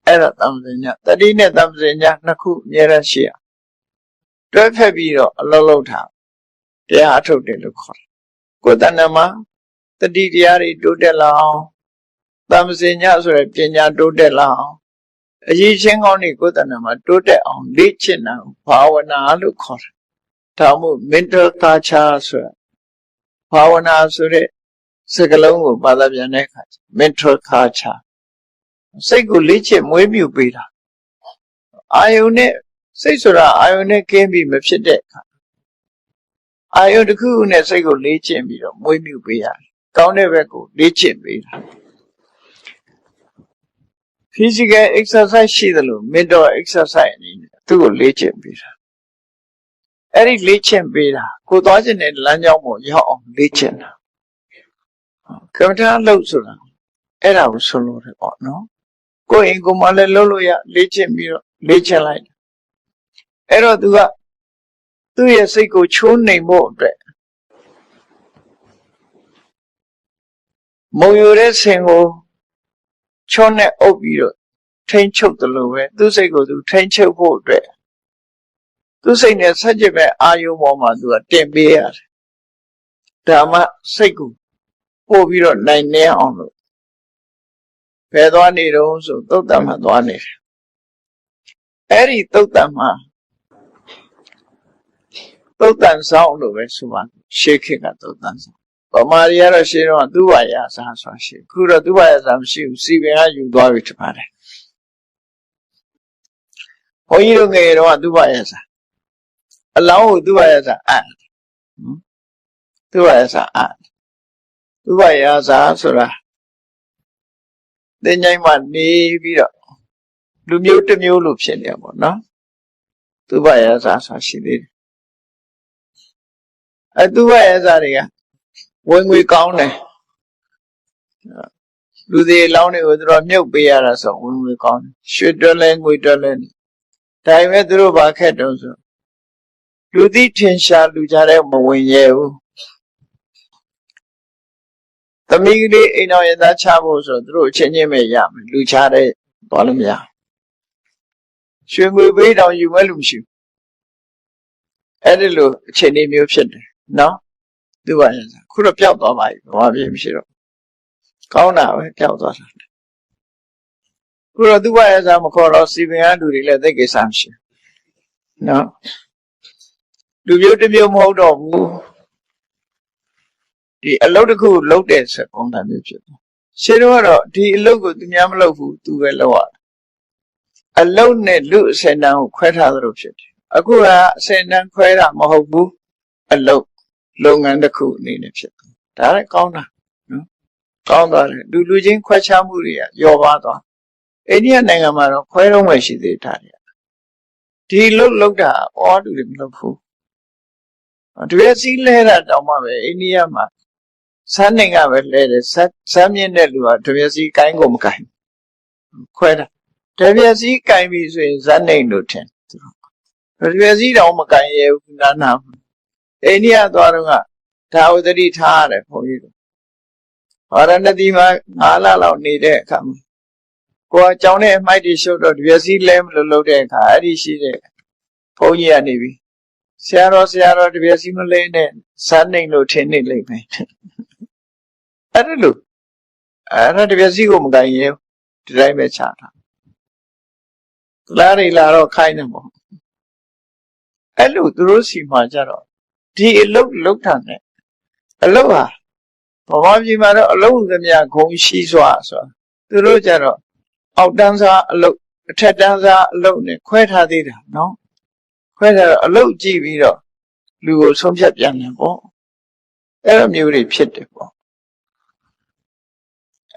အဲ့ဒါသံစင်ညာတတိနဲ့သံစင်ညာနှစ်ခုအများရရှိရတွဲဖက်ပြီးတော့အလုံးလုံးထားတရားအထုတ်တယ်လို့ခေါ်တယ်ကိုယ်တဏ္ဍမှာတတိတရားတွေတိုးတက်လာအောင်သံစင်ညာဆိုတဲ့ပညာတိုးတက်လာအောင်အရေးချင်းကောင်းတွေကိုယ်တဏ္ဍမှာတိုးတက်အောင်လေ့ကျင့်တာဘာဝနာလို့ခေါ်တယ်ဒါမှမဟုတ် mental culture ဆိုတာဘာဝနာဆိုတဲ့စကားလုံးကိုဘာသာပြန်တဲ့အခါ mental culture စိတ်ကိုလေ့ကျင့်မွေးမြူပေးတာအာယုန်နဲ့စိတ်ဆိုတာအာယုန်နဲ့ကင်းပြီးမဖြစ်တဲ့အခါအာယုန်တစ်ခုနဲ့စိတ်ကိုလေ့ကျင့်ပြီးတော့မွေးမြူပေးရတယ်ကောင်းတဲ့ဘက်ကိုလေ့ကျင့်ပေးတာ physical exercise ရှိသလို mental exercise အနေနဲ့သူ့ကိုလေ့ကျင့်ပေးတာအဲ့ဒီလေ့ကျင့်ပေးတာကိုသွားခြင်းနဲ့လမ်းကြောင်းပေါ်ရောက်အောင်လေ့ကျင့်တာကမ္ဘာထားလို့ဆိုတာအဲ့ဒါကိုဆိုလို့တယ်ပေါ့နော်ကိုယ်အိမ်ကိုမှလည်းလုပ်လို့ရလေ့ကျင့်ပြီးတော့လေ့ကျင့်လိုက်အဲ့တော့သူကသူ့ရဲ့စိတ်ကိုချိုးနှိမ်ဖို့အတွက်မုံယူတဲ့ဆင်ကိုချောနဲ့အုပ်ပြီးတော့ထိန်းချုပ်တယ်လို့ပဲသူ့စိတ်ကိုသူထိန်းချုပ်ဖို့အတွက်သူ့စိတ်နဲ့ဆက်ကြပဲအာယုံပေါ်မှာသူကတင်ပေးရတယ်ဒါမှစိတ်ကိုပို့ပြီးတော့နိုင်နေအောင်လို့ဘယ်သွားနေတော့ဆိုသုတ်တံမှာသွားနေတယ်အဲ့ဒီသုတ်တံမှာသုတ်တံဆောင်လို့ပဲဆိုပါရှေးခေတ်ကသုတ်တံဆောင်ဗမာတွေကတော့ရှေးတော့သူ့ဘာယာစာဆိုတာရှိခုတော့သူ့ဘာယာစာမရှိဘူးစီပင်ကယူသွားပြီထင်ပါတယ်ဘုန်းကြီးတို့ငယ်တော့သူ့ဘာယာစာအလောင်းကိုသူ့ဘာယာစာသူ့ဘာယာစာသူ့ဘာယာစာဆိုတာတင်ញိုင်းမှနေပြီးတော့လူမျိုးတစ်မျိုးလို့ဖြစ်နေပါတော့သူ့ဘာယာစာဆိုတာရှိသေးတယ်သူ့ဘာယာစာတွေကဝင်ငွေကောင်းတယ်လူတွေလောင်းတွေကိုသူတို့မြုပ်ပေးရတာဆိုဝင်ငွေကောင်းတယ်ရွှေတွက်လဲငွေတွက်လဲဒါပေမဲ့သူတို့ဘာခက်တုံးဆိုလူသိထင်ရှားလူကြတဲ့မဝင်ရဲဘူးသမီးကလေးအိမ်တော်ရသားချဖို့ဆိုသူတို့အချင်းချင်းပဲရမယ်လူချတဲ့သွားလို့မရရွှေငွေပေးတောင်ယူမဲ့လူမရှိဘူးအဲ့ဒီလိုအခြေအနေမျိုးဖြစ်တယ်နော်သူ့ဘာလဲခုတော့ပျောက်သွားပါပြီဘာဖြစ်မရှိတော့ကောင်းတာပဲပျောက်သွားတာခုတော့သူ့ဘာလဲစားမခေါ်တော့စီပင်ကလူတွေလည်းသိကိစ္စမရှိနော်လူမျိုးတစ်မျိုးမဟုတ်တော့ဘူးဒီအလုပ်တစ်ခုလုပ်တဲ့ဆက်ပုံစံမျိုးဖြစ်တယ်ရှင်းတော့ဒီအလုပ်ကိုသူများမလုပ်ဘူးသူပဲလုပ်ရအလုပ်နဲ့လူအစင်တန်းကိုခွဲထားသလိုဖြစ်တယ်အခုကအစင်တန်းခွဲတာမဟုတ်ဘူးအလုပ်ငန်းတစ်ခုအနေနဲ့ဖြစ်တယ်ဒါလည်းကောင်းတာနော်ကောင်းသွားတယ်လူချင်းခွဲခြားမှုတွေကယောပါသွားအိန္ဒိယနိုင်ငံမှာတော့ခွဲတော့မှရှိသေးတာဒီလုပ်တာအော်လူတွေမလုပ်ဘူးတကယ်စီးလဲတာတောင်မှပဲအိန္ဒိယမှာစမ်းနေကပဲလဲတယ်စမ်းမြင့်တဲ့လူကတကယ်စီးကိုင်းကိုမကိုင်းခွဲတာတကယ်စီးကိုင်းပြီဆိုရင်ဇက်နေလို့ထင်တကယ်စီးတောင်မကိုင်းရဲဘူးနာအိန္ဒိယသွားတော့ကဒါဥဒတိထားရတယ်ဘုန်းကြီးတို့ဟာရဏတိမှာ9လလောက်နေတဲ့အခါမှာကိုယ်အကြောင်းနဲ့အမိုက်တွေရှုပ်တော့တကယ်စီးလဲမလို့လုပ်တဲ့အခါအဲ့ဒီရှိတဲ့ဘုန်းကြီးကနေပြီဆရာတော်တပည့်စီမလဲနဲ့စမ်းနေလို့ထင်နေလိမ့်မယ်အဲ့ဒါလို့အဲ့ဒါတပည့်စီကိုမကိုင်ရဲဒီတိုင်းပဲချတာလားတွေလာတော့ခိုင်းနေပေါ့အဲ့လိုသူတို့စီမှာကြတော့ဒီအလုပ်ထန်တယ်အလုပ်ဟာဗမာပြည်မှာတော့အလုပ်သမျှဂုံရှိစွာဆိုတာသူတို့ကြတော့အောက်တန်းစားအလုပ်အထက်တန်းစားအလုပ်နဲ့ခွဲထားသေးတာနော်ခွဲထားတော့အလုပ်ကြည့်ပြီးတော့လူကိုဆုံးဖြတ်ပြန်တယ်ပေါ့အဲ့လိုမျိုးတွေဖြစ်တယ်ပေါ့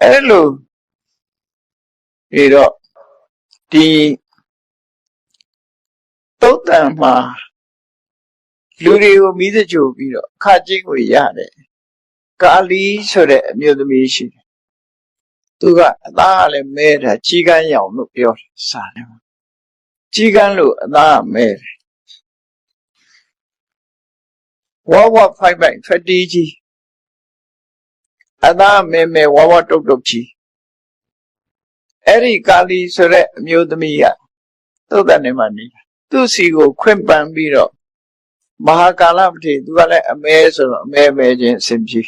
အဲ့လိုပြီးတော့ဒီသုတ်တံမှာလူတွေကိုမိသကြိုပြီးတော့အခကျင်းကိုရတယ် ကာလီဆိုတဲ့အမျိုးသမီးရှိတယ်သူကအသားကလည်းမဲတာကြီးကန်းရောင်လို့ပြောတယ်စာတယ်ကြီးကန်းလို့အသားကမဲတယ်ဝါဝဖိုက်ပိုက်ဖက်တီကြီးအသားမဲဝါဝတုတ်တုတ်ကြီးအဲ့ဒီကာလီဆိုတဲ့အမျိုးသမီးကသုတ်တန်နေမှနေသူ့စီကိုခွင့်ပန်ပြီးတော့မဟာကာလမထေရသူကလည်းအမဲဆိုတော့အမဲချင်းအစဉ်ပြေ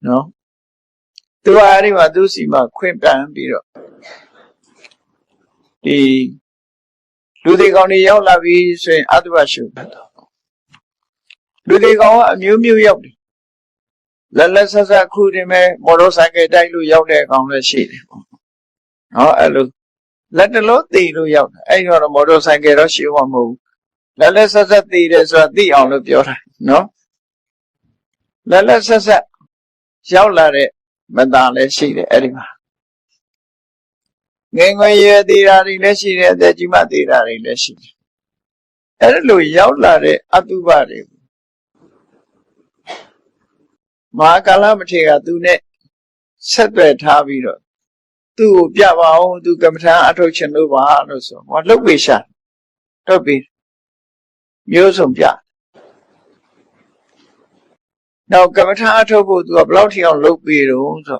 နော်သူကအဲ့ဒီမှာသူ့စီမှာခွင့်ပန်ပြီးတော့ဒီလူတွေကောင်းတွေရောက်လာပြီဆိုရင်အတုပရှုတ်တော့လူတွေကောင်းကအမျိုးမျိုးရောက်တယ်လက်ဆက်ဆက်ခုတင်မဲ့မော်တော်ဆိုင်ကယ်တိုက်လို့ရောက်တဲ့အကောင်လည်းရှိတယ်ပေါ့နော်အဲ့လိုလက်တလို့တည်လို့ရောက်တယ်အဲ့တော့မော်တော်ဆိုင်ကယ်တော့ရှိမှာမဟုတ်ဘူးလက်ဆက်ဆက်တည်တယ်ဆိုတာသိအောင်လို့ပြောတာနော်လက်ဆက်ဆက်ရောက်လာတဲ့မသားလည်းရှိတယ်အဲ့ဒီမှာငယ်ငယ်ရွယ်သေးတာတွေလည်းရှိတယ်အသက်ကြီးမှသေးတာတွေလည်းရှိတယ်အဲ့လိုရောက်လာတဲ့အတုပတွေမဟာကာလမထေရကသူနဲ့ဆက်သွယ်ထားပြီးတော့သူ့ကိုပြပါအောင်သူကမ္မထာအထုတ်ချင်လို့ပါလို့ဆိုဟောလှုပ်ပေရှာတော့ပြီးမျိုးစုံပြနောက်ကမ္မထာအထုတ်ဖို့သူကဘယ်လောက်ထိအောင်လှုပ်ပြီးတော့ဆို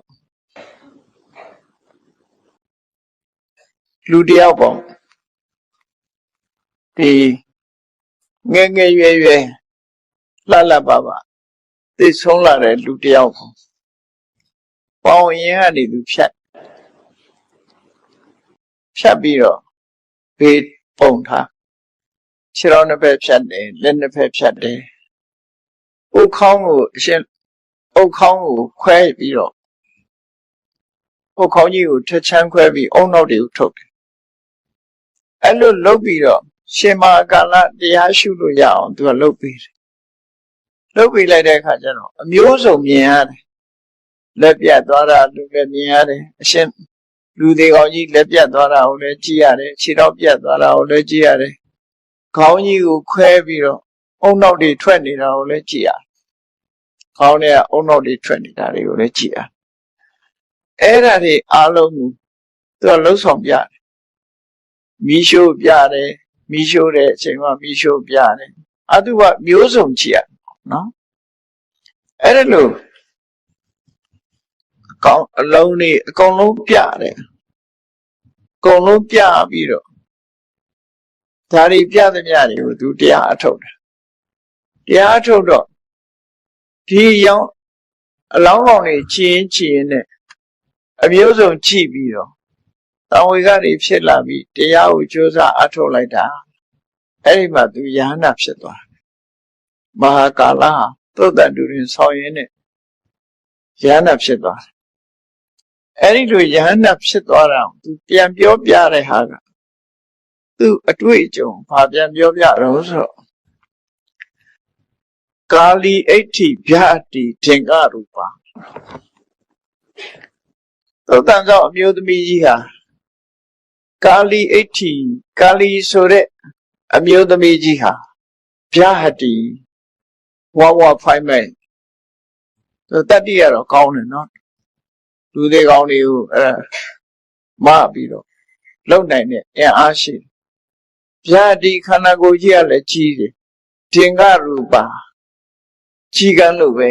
လူတယောက်ပေါ့ဒီငယ်ငယ်ရွယ်ရွယ်လှပါသိဆုံးလာတဲ့လူတယောက်ပေါ့ပေါင်ရင်ကနေသူဖြတ်ပြီးတော့ဘေးပုံထားခြေတော်နှစ်ဖက်ဖြတ်တယ်လက်နှစ်ဖက်ဖြတ်တယ်အုတ်ခေါင်းကိုအရှင်အုတ်ခေါင်းကိုခွဲပြီးတော့အုတ်ခေါင်းကြီးကိုထချမ်းခွဲပြီးအုံနောက်တွေကိုထုတ်တယ်အဲ့လိုလုပ်ပြီးတော့ရှင်မကာလတရားရှုလို့ရအောင်သူကလုပ်ပြီးတယ်လုပ်ပြီးလိုက်တဲ့အခါကျတော့အမျိုးစုံမြင်ရတယ်လက်ပြတ်သွားတာလူလည်းမြင်ရတယ်အရှင်လူသေးကောင်းကြီးလက်ပြတ်သွားတာကိုလည်းကြည့်ရတယ်ခြေထောက်ပြတ်သွားတာကိုလည်းကြည့်ရတယ်ခေါင်းကြီးကိုခွဲပြီးတော့အုံနောက်တွေထွက်နေတာကိုလည်းကြည့်ရတယ်ခေါင်းထဲကအုံနောက်တွေထွက်နေတာတွေကိုလည်းကြည့်ရတယ်အဲ့ဒါတွေအားလုံးကိုသူကလှုပ်ဆောင်ပြတယ်မီးရှို့ပြတယ်မီးရှို့တဲ့အချိန်မှာမီးရှို့ပြတယ်အတုပမျိုးစုံကြည့်ရတယ်နော်အဲ့ဒါလို့ကောင်းအလုံးတွေအကုန်လုံးပြတယ်အကုန်လုံးပြပြီးတော့ဒါတွေပြသမျှတွေကိုသူတရားအထုတ်တယ်တရားအထုတ်တော့ဒီရောက်အလောင်းကောင်တွေချင်းနဲ့အမျိုးစုံကြည့်ပြီးတော့တံဝေကတွေဖြစ်လာပြီးတရားကိုကြိုးစားအထုတ်လိုက်တာအဲ့ဒီမှာသူယဟနာဖြစ်သွားတယ်မဟာကာလသုတ်တန်တူရင်ဆောင်ရင်းနဲ့ယဟနာဖြစ်သွားတယ်အဲ့ဒီလိုယဟနာဖြစ်သွားတာသူပြန်ပြောပြတဲ့ဟာကသူအတွေ့အကြုံဘာပြန်ပြောပြတော့ဆိုကာလီအဋ္ဌိဗျာတိသင်္ကရူပါသုတ်တန်ဆောင်အမျိုးသမီးကြီးဟာကာလီအဋ္ဌိကာလီဆိုတဲ့အမျိုးသမီးကြီးဟာဗျာတိဝါဖိုင်မဲ့တတ္တိရတော့ကောင်းတယ်နော်လူတွေကောင်းတွေကိုမပြီးတော့လုံနိုင်တဲ့အင်အားရှိဗျာတိခန္ဓာကိုယ်ကြီးကလည်းကြီးတယ်သင်္ကရူပါကြီးကန်းလို့ပဲ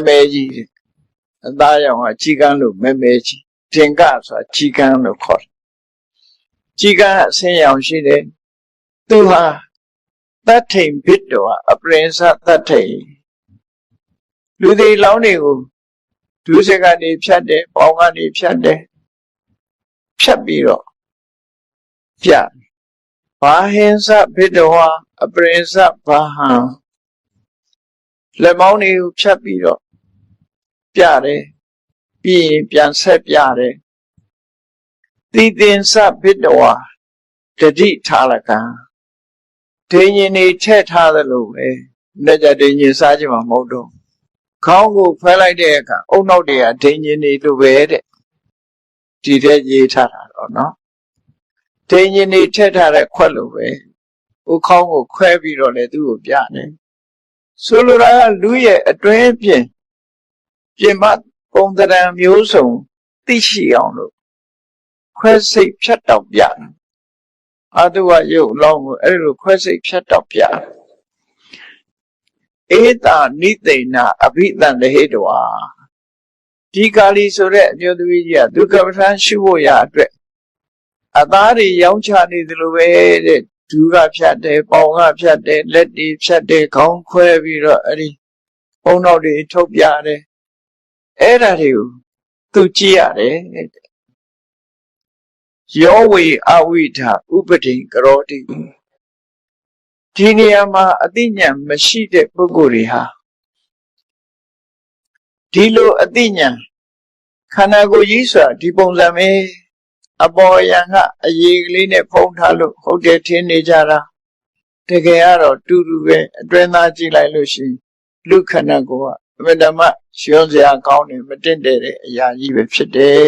မဲကြီးတယ်အသားရောင်ကကြီးကန်းလို့မဲကြီးသင်္ကဆိုတာကြီးကန်းလို့ခေါ်တယ်ကြီးကန်းအဆင်းရောင်ရှိတယ်သူဟာတတ်ထိန်ဘိတ္တဝအပရိသတတ်ထိန်လူတွေလောင်းတွေကိုဒုစရကနေဖြတ်တယ်ပေါင်းကနေဖြတ်တယ်ဖြတ်ပြီးတော့ပြဘာဟင်္စဘိတ္တဝအပရိသဘာဟံလက်မောင်းတွေကိုဖြတ်ပြီးတော့ပြတယ်ပြီးရင်ပြန်ဆက်ပြတယ်တိသင်္စဘိတ္တဝတတိထားလကံဒိဉ္ဉ်နေထည့်ထားသလိုပဲလက်ကြဒိဉ္ဉ်စားကြမှာမဟုတ်တော့ခေါင်းကိုဖဲလိုက်တဲ့အခါအုံနောက်တွေကဒိဉ္ဉ်နေလိုပဲတဲ့ဒီတဲ့ရေးထားတာတော့နော်ဒိဉ္ဉ်နေထည့်ထားတဲ့ခွက်လိုပဲဥခေါင်းကိုခွဲပြီးတော့လေသူ့ကိုပြတယ်ဆိုလိုတာကလူရဲ့အတွင်းပြင် ပြင်ပပုံသဏ္ဍာန်မျိုးစုံသိရှိအောင်လို့ခွဲစိတ်ဖြတ်တောက်ပြတယ်အတုဝရုပ်လောင်းကိုအဲ့လိုခွဲစိတ်ဖြတ်တောက်ပြတယ်ဧတာနိသိဏအဘိတံတဟေတဝါဒီကာလီဆိုတဲ့အမျိုးသမီးကြီးကဒုက္ခပဋ္ဌာန်းရှုဖို့ရအတွက်အသားတွေရောင်းချနေသလိုပဲတဲ့ဒူးကဖြတ်တယ်ပေါင်ကဖြတ်တယ်လက်တွေဖြတ်တယ်ခေါင်းခွဲပြီးတော့အဲ့ဒီပုံတော့တွေထုတ်ပြတယ်အဲ့ဒါတွေကိုသူကြည့်ရတယ်ယောဝေအဝိဓာဥပတိကရောတိဒီနေရာမှာအသိဉာဏ်မရှိတဲ့ပုဂ္ဂိုလ်တွေဟာဒီလိုအသိဉာဏ်ခန္ဓာကိုယ်ကြီးဆိုတာဒီပုံစံပဲအပေါ်ယံကအရေးကလေးနဲ့ဖုံးထားလို့ဟုတ်တယ်ထင်နေကြတာတကယ်ကတော့တူတူပဲအတွင်းသားကြည့်လိုက်လို့ရှိရင်လူခန္ဓာကိုယ်ကအမြဲတမ်းရှင်းစရာကောင်းတယ်မတင့်တယ်တဲ့အရာကြီးပဲဖြစ်တယ်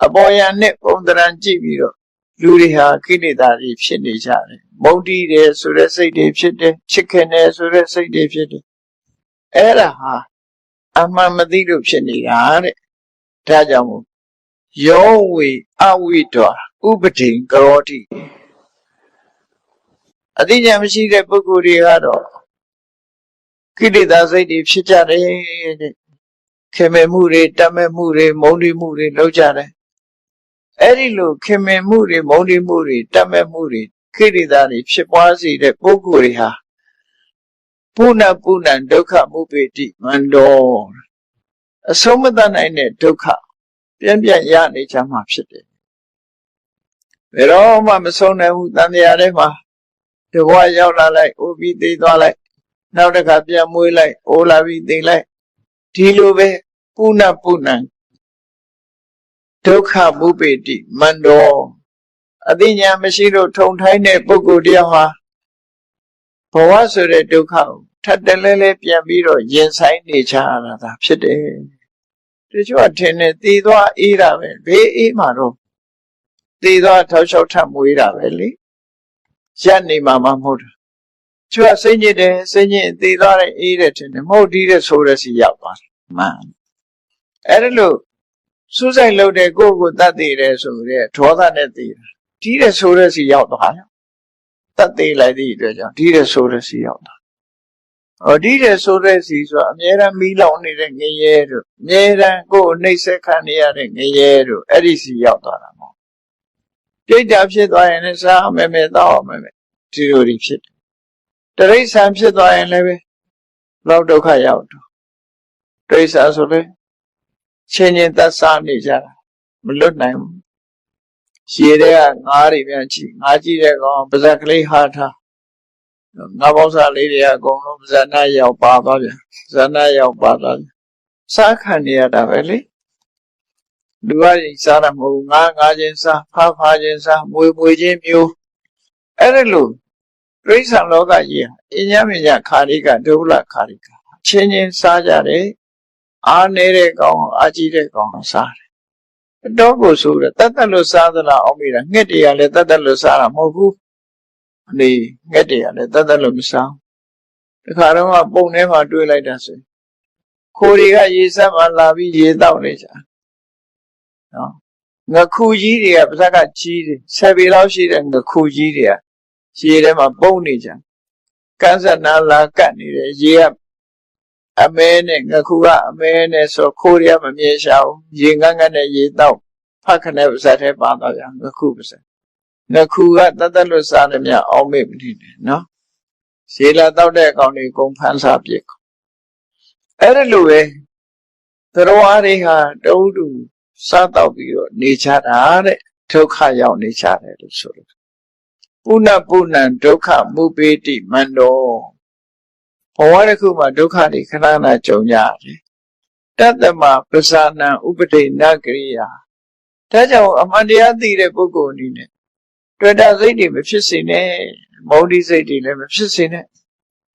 အပေါ်ယံနဲ့ပုံသဏ္ဍာန်ကြည့်ပြီးတော့လူတွေဟာကိလေသာတွေဖြစ်နေကြတယ်မုန်းတီးတယ်ဆိုတဲ့စိတ်တွေဖြစ်တယ်ချစ်ခင်တယ်ဆိုတဲ့စိတ်တွေဖြစ်တယ်အဲ့ဒါဟာအမှန်မသိလို့ဖြစ်နေတာတဲ့ဒါကြောင့်မို့ယောဝေအဝိတောဥပတိကရောတိအသိဉာဏ်မရှိတဲ့ပုဂ္ဂိုလ်တွေကတော့ကိလေသာစိတ်တွေဖြစ်ကြတယ်တဲ့ခင်မင်မှုတွေတတ်မဲ့မှုတွေမုန်းတီးမှုတွေလုပ်ကြတယ်အဲ့ဒီလိုခင်မင်မှုတွေမုန်းတီးမှုတွေတတ်မဲ့မှုတွေကိလေသာတွေဖြစ်ပွားစေတဲ့ပုဂ္ဂိုလ်တွေဟာပုဏ္ဏပုဏ္ဏဒုက္ခမုပေတိမန္တောအဆုံးမတတ်နိုင်တဲ့ဒုက္ခပြန်ပြန်ရနေကြမှာဖြစ်တယ်ဘယ်တော့မှမဆုံးနိုင်ဘူးတန်တရားထဲမှာတဘွားရောက်လာလိုက်အိုပြီးသိသွားလိုက်နောက်တစ်ခါပြန်မွေးလိုက်အိုလာပြီးသိလိုက်ဒီလိုပဲပုဏ္ဏပုဏ္ဏဒုက္ခမုပေတိမန္တောအသိဉာဏ်မရှိလို့ထုံထိုင်းတဲ့ပုဂ္ဂိုလ်တရားဟာဘဝဆိုတဲ့ဒုက္ခကိုထပ်တလဲလဲပြန်ပြီးတော့ရင်ဆိုင်နေချရတာဖြစ်တယ်တချို့ကထင်တယ်တည်သွားအေးတာပဲဘေးအေးမှာတော့တည်သွားထောက်လျှောက်ထပ်မွေးတာပဲလေရက်နေမှာမဟုတ်တာသူကစိတ်ညစ်တယ်စိတ်ညစ်တည်သွားတဲ့အေးတဲ့ထင်တယ်မဟုတ်ဒီတဲ့ဆိုတဲ့စီရောက်သွားတယ်မှန်အဲ့ဒါလို့စူးစိုက်လုပ်တဲ့ကိုယ့်ကိုတတ်သိတယ်ဆိုတဲ့ဒေါသနဲ့သိတယ်ဒီတဲ့ဆိုတဲ့စီရောက်သွားတယ်တတ်သိလိုက်သည့်အတွက်ကြောင့်ဒီတဲ့ဆိုတဲ့စီရောက်သွားဒီတဲ့ဆိုတဲ့စီဆိုအမြဲတမ်းမီးလောင်နေတဲ့ငရဲတို့အမြဲတမ်းကိုယ်နှိပ်စက်ခံနေရတဲ့ငရဲတို့အဲ့ဒီစီရောက်သွားတာပေါ့ပြိတ္တာဖြစ်သွားရင်လည်းစားမယ်မယ်တောက်မယ်မယ်ဒီလိုတွေဖြစ်တယ်တရိစ္ဆာန်ဖြစ်သွားရင်လည်းပဲလောက်ဒုက္ခရောက်တော့တရိစ္ဆာန်ဆိုလေချင်းချင်းသက်စားနေကြတာမလွတ်နိုင်ဘူးရေတွေကငါးတွေပြန်ကြည့်ငါးကြည့်တဲ့ကောင်ပါဇက်ကလေးဟာထားငါးပေါင်းစားလေးတွေအကုန်လုံးဇာနာရောက်ပါသွားပြန်ဇာနာရောက်ပါသွားပြန်စားခံနေရတာပဲလေလူကစားတာမဟုတ်ငါးချင်းစားဖားချင်းစားမွေချင်းမျိုးအဲ့ဒါလို့ပြိဿံလောကကြီးအញ្ញမញ្ញခါရိကဒုက္ခခါရိကချင်းချင်းစားကြတယ်အားနေတဲ့ကောင်အာကြီးတဲ့ကောင်စားတယ်တော့ကိုဆိုရတတ်တလို့စားသလားအောင်မိတာငှက်တွေကလည်းတတ်တလို့စားတာမဟုတ်ဘူးအနေငှက်တွေကလည်းတတ်တလို့မစားတခါတော့ပုံထဲမှာတွေးလိုက်တာဆိုခိုးတွေကရေစက်မှလာပြီးရေတောက်နေကြနော်ငခုကြီးတွေကပါးစပ်ကကြီးတယ်10ပေလောက်ရှိတဲ့ငခုကြီးတွေကရေထဲမှာပုံနေကြကန်းစက်နာလာကတ်နေတယ်ရေကအမဲနဲ့ငခုကအမဲနဲ့ဆိုခိုးတွေကမမြင်ရှာဘူးရေငန်းငန်းနဲ့ရေတောက်ဖတ်ခနဲ့ပါးစပ်ထဲပါတော့ဗျာငခုပါးစပ်ငခုကတတ်တတ်လို့စားတယ်မြအောင်မေ့မနေနဲ့နော်ရေလာတောက်တဲ့အကောင်တွေကုန်ဖန်စားပြစ်အဲ့ဒါလိုပဲသရဝါတွေဟာတုံးတူစားတော့ပြီးတော့နေကြတာတဲ့ဒုက္ခရောက်နေကြတယ်လို့ဆိုလို့ပုဏ္ဏပုဏ္ဏဒုက္ခမုပေတိမန္တောဘဝတစ်ခုမှာဒုက္ခတွေခဏခဏကြုံရတယ်တတ္တမပဇာနံဥပဒိနကရိယာဒါကြောင့်အမှန်တရားသိတဲ့ပုဂ္ဂိုလ်အနေနဲ့တွေ့တာစိတ်တွေမဖြစ်စေနဲ့မုန်းတိစိတ်တွေလည်းမဖြစ်စေနဲ့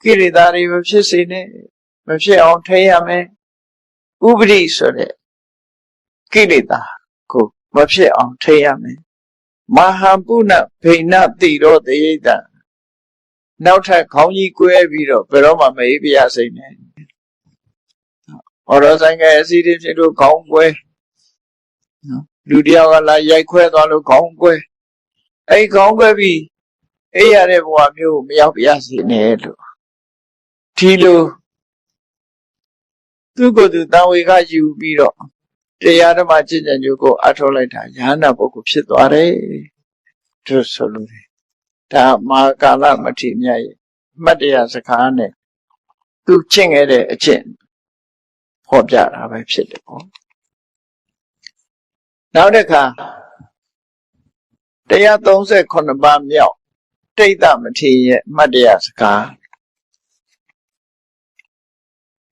ကိလေသာတွေမဖြစ်စေနဲ့မဖြစ်အောင်ထိရမယ်ဥပဒိဆိုတဲ့ကိလေသာကိုမဖြစ်အောင်ထိရမယ်မဟာပုဏ္ဏဗိဏတိရောတယိတံနောက်ထပ်ခေါင်းကြီးကွဲပြီးတော့ဘယ်တော့မှမအေးပြစိတ်နဲ့ တော်ဆိုင်ကအစီအစဉ်ဖြစ်လို့ခေါင်းကွဲနော်လူတယောက်ကလာရိုက်ခွဲသွားလို့ခေါင်းကွဲအဲ့ခေါင်းကွဲပြီးအဲ့ရတဲ့ဘဝမျိုးမရောက်ပြစေနဲ့လို့ဒီလိုသူ့ကိုယ်သူတန်ဝေကယူပြီးတော့တရားဓမ္မကျင့်ကြံကြိုးကိုအထောက်လိုက်တာယဟန္တာပုဂ္ဂိုလ်ဖြစ်သွားတယ်သူဆိုလို့ဒါမဟာကာလမထေရမြတ်ရဲ့အမှတ်တရစကားနဲ့သူကျင့်ခဲ့တဲ့အကျင့်ဖော်ပြတာပဲဖြစ်တယ်ပေါ့နောက်တစ်ခါ139ပါးမြောက်တိဋ္ဌမထေရရဲ့အမှတ်တရစကား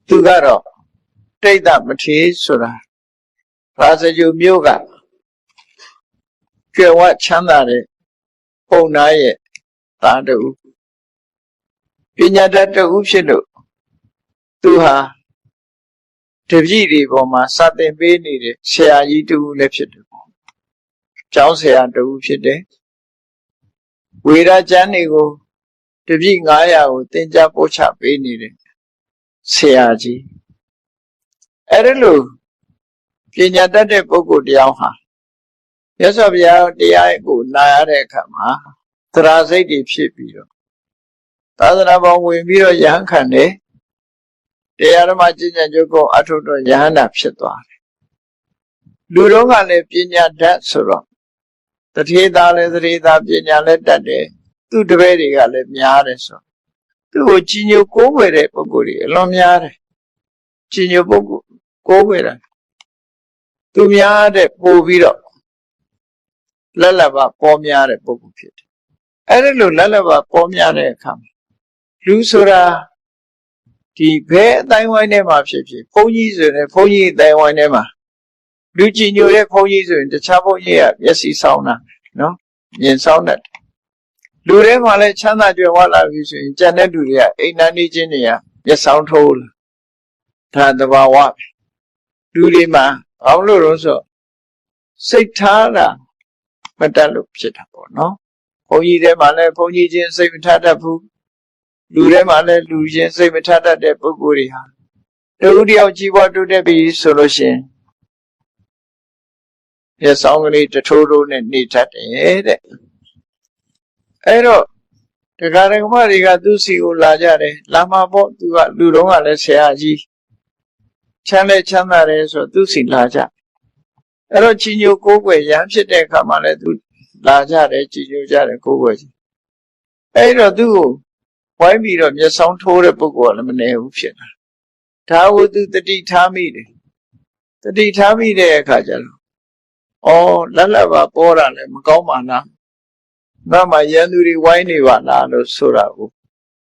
သူကတော့တိဋ္ဌမထေရဆိုတာရာဇဂုမြို့ကကျွယ်ဝချမ်းသာတဲ့ပုံနာရဲ့သားတူပညာတတ်တူဖြစ်လို့သူဟာတပည့်တွေပေါ်မှာစတင်ပေးနေတဲ့ဆရာကြီးတူလည်းဖြစ်တယ်ပေါ့ကျောင်းဆရာတူဖြစ်တယ်ဝေဒကျမ်းတွေကိုတပည့်900ကိုသင်ကြားပို့ချပေးနေတဲ့ဆရာကြီးအဲ့ဒါလို့ပညာတတ်တဲ့ပုဂ္ဂိုလ်တယောက်ဟာမြတ်စွာဘုရားတရားကိုနာရတဲ့အခါမှာသရစိတ်တွေဖြစ်ပြီးတော့သာသနာ့ဘောင်ဝင်ပြီးတော့ယဟန်ခံတယ်တရားဓမ္မကျင့်ကြံကြိုးကိုအထုတော့ယဟန္တာဖြစ်သွားတယ်လူတော်ကလည်းပညာတတ်ဆိုတော့တထေသားလည်းတထေသားပညာလည်းတတ်တယ်သူ့တပည့်တွေကလည်းများတယ်ဆိုသူ့ကိုကြီးညိုကိုးကွယ်တဲ့ပုဂ္ဂိုလ်တွေအလွန်များတယ်ကြီးညိုပုဂ္ဂိုလ်ကိုးကွယ်တာသူများတဲ့ပို့ပြီးတော့လက်လက်ပါပေါ်များတဲ့ပုဂ္ဂိုလ်ဖြစ်တယ်အဲ့ဒါလို့လက်လက်ပါပေါ်များတဲ့အခါမှာလူဆိုတာဒီဘဲအတိုင်းဝိုင်းထဲမှာဖြစ်ဘုန်းကြီးဆိုရင်ဘုန်းကြီးအတိုင်းဝိုင်းထဲမှာလူကြည်ညိုတဲ့ဘုန်းကြီးဆိုရင်တခြားဘုန်းကြီးကမျက်စိဆောင်းတာနော်မြင်ဆောင်းတတ်တယ်လူထဲမှာလည်းချမ်းသာကြွယ်ဝလာပြီဆိုရင်ကြံတဲ့လူတွေကအိမ်နာနေချင်းတွေကမျက်စောင်းထိုးလာဒါသဘာဝလူတွေမှာဘာလို့လို့ဆိုစိတ်ထားတာမတတ်လို့ဖြစ်တာပေါ့နော်ဘုန်းကြီးထဲမှာလည်းဘုန်းကြီးချင်းစိတ်မထားတတ်ဘူးလူထဲမှာလည်းလူချင်းစိတ်မထားတတ်တဲ့ပုဂ္ဂိုလ်တွေဟာတူတယောက်ကြီးပွားတိုးတက်ပြီဆိုလို့ရှိရင်ရဆောင်ကလေးတထိုးထိုးနဲ့နေတတ်တယ်တဲ့အဲ့တော့တရားဓမ္မတွေကသူ့စီကိုလာကြတယ်လာမှာပေါ့သူကလူတော်ကလည်းဆရာကြီးချမ်းလဲချမ်းသာတယ်ဆိုသူ့စီလာကြအဲ့တော့ကြီးညိုကိုးကွယ်ရန်ဖြစ်တဲ့အခါမှာလည်းသူလာကြတယ်ကြီးညိုကြတယ်ကိုးကွယ်ကြီးအဲ့တော့သူ့ကိုဝိုင်းပြီးတော့မျက်စောင်းထိုးတဲ့ပုဂ္ဂိုလ်ကလည်းမနေဘူးဖြစ်တာဒါကိုသူတတိထားမိတယ်တတိထားမိတဲ့အခါကျတော့လက်လက်ပါပေါ်တာလည်းမကောင်းပါလားငါမှရန်သူတွေဝိုင်းနေပါလားလို့ဆိုတာကို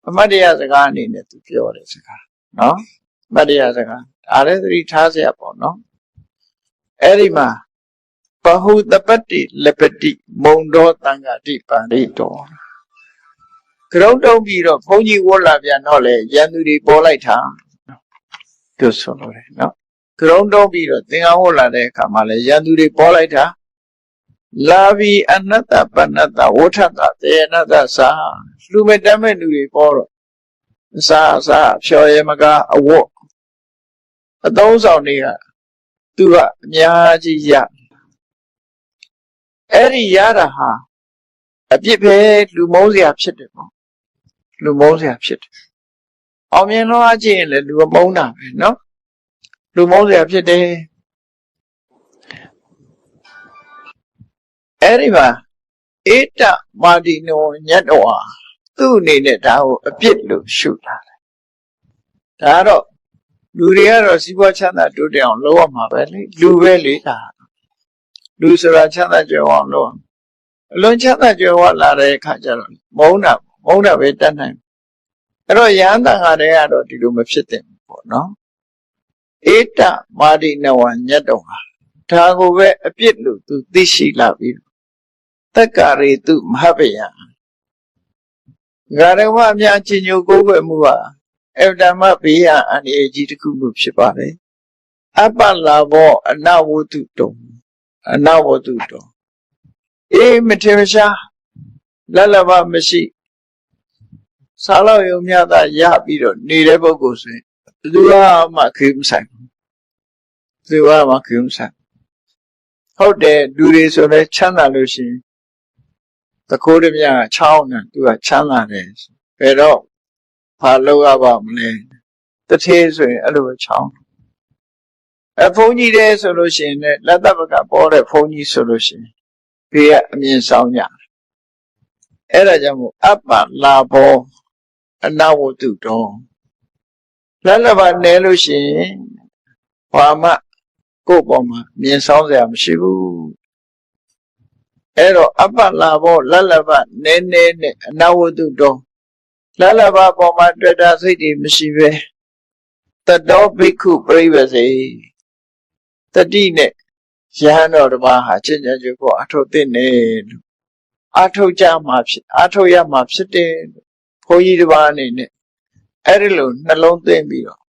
အမတ်တရားစကားအနေနဲ့သူပြောတယ်စကားနော်အမတ်တရားစကားဒါလည်းသတိထားစရာပေါ့နော်အဲ့ဒီမှာပဟုတပတ္တိလပတိမုံတော်တန်ခါတိပန္တိတော်ကြောက်တုံးပြီးတော့ဘုန်းကြီးဝတ်လာပြန်တော့လေရန်သူတွေပေါ်လိုက်တာသူဆိုလို့တယ်နော်ကြောက်တုံးပြီးတော့သင်္ကန်းဝတ်လာတဲ့အခါမှာလေရန်သူတွေပေါ်လိုက်တာလာပြီးအနတ္တပဏတ္တဝဋ္ဌတတေနတ္တသာလူမဲ့တမဲ့လူတွေပေါ်တော့အစားဖြော်ရမကအဝတ်အသုံးဆောင်တွေကသူကအများကြီးရအဲ့ဒီရတာဟာအပြစ်ပဲလူမုန်းစရာဖြစ်တယ်ပေါ့လူမုန်းစရာဖြစ်တယ်အောင်မြင်လို့အချင်းလည်းလူမုန်းတာပဲနော်လူမုန်းစရာဖြစ်တယ်အဲ့ဒီမှာဧတမာတိနောညတ်တော်ဟာသူ့အနေနဲ့ဒါကိုအပြစ်လို့ရှုတာလေဒါတော့လူတွေကတော့စီးပွားချမ်းသာတိုးတက်အောင်လုပ်ရမှာပဲလေလူပဲလေဒါလူဆိုတာချမ်းသာကြွယ်ဝအောင်လုပ်ရအလွန်ချမ်းသာကြွယ်ဝလာတဲ့အခါကျတော့မုန်းတာပဲတတ်နိုင်အဲ့တော့ယဟန်တန်ခါတွေကတော့ဒီလိုမဖြစ်သင့်ဘူးပေါ့နော်ဧတမာတိနောညတ်တော်ဟာဒါကိုပဲအပြစ်လို့သူသိရှိလာပြီးတက္ကရေတုမဟပယံဂရဝအများချင်းညိုကိုးကွယ်မှုဟာအဗ္ဗဓမ္မဘေးရန်အန္တရာယ်ကြီးတစ်ခုလို့ဖြစ်ပါတယ်အပ္ပလာဘောအနဝတ္တုတုံမထေရရှားလက်လက်ပါမရှိစားလို့ယုံမြတ်တာရပြီးတော့နေတဲ့ပုဂ္ဂိုလ်ဆိုရင်ဘယ်သူမှခေမဆိုင်ဘူး သူကမှဂုဏ်ဆိုင်ဟုတ်တယ်လူတွေဆိုလဲချမ်းသာလို့ရှိရင်တကိုးတည်းများချောင်းတယ်သူကချမ်းသာတယ်ဘယ်တော့ဘာလုပ်ရပါမလဲတထေးဆိုရင်အဲ့လိုပဲချောင်းဘုန်းကြီးတဲ့ဆိုလို့ရှိရင်လည်းလက်သဘကပေါ်တဲ့ဘုန်းကြီးဆိုလို့ရှိရင်ဘေးကအမြင်ဆောင်ကြအဲ့ဒါကြောင့်မို့အပ္ပလာဘောအနဝတ္တုတော်လက်လက်ပါနဲလို့ရှိရင်ဘာမှကိုယ့်ပေါ်မှာမြင်ဆောင်စရာမရှိဘူးအဲ့တော့အပ္ပလာဘောလက်လက်ပါနဲနဲနဲ့အနဝတ္တုတော်လက်လက်ပါပေါ်မှာတွေ့တာစိတ်တွေမရှိပဲတတောဘိက္ခုပရိဝစေတတိနဲ့ယဟန်တော်တစ်ပါးဟာကျင့်ကြံကြိုးကိုအထုတ်တဲ့နဲ့လို့အထုတ်ကြမှာဖြစ်အထုတ်ရမှာဖြစ်တယ်လို့ဘုန်းကြီးတစ်ပါးအနေနဲ့အဲ့ဒီလိုနှလုံးသွင်းပြီးတော့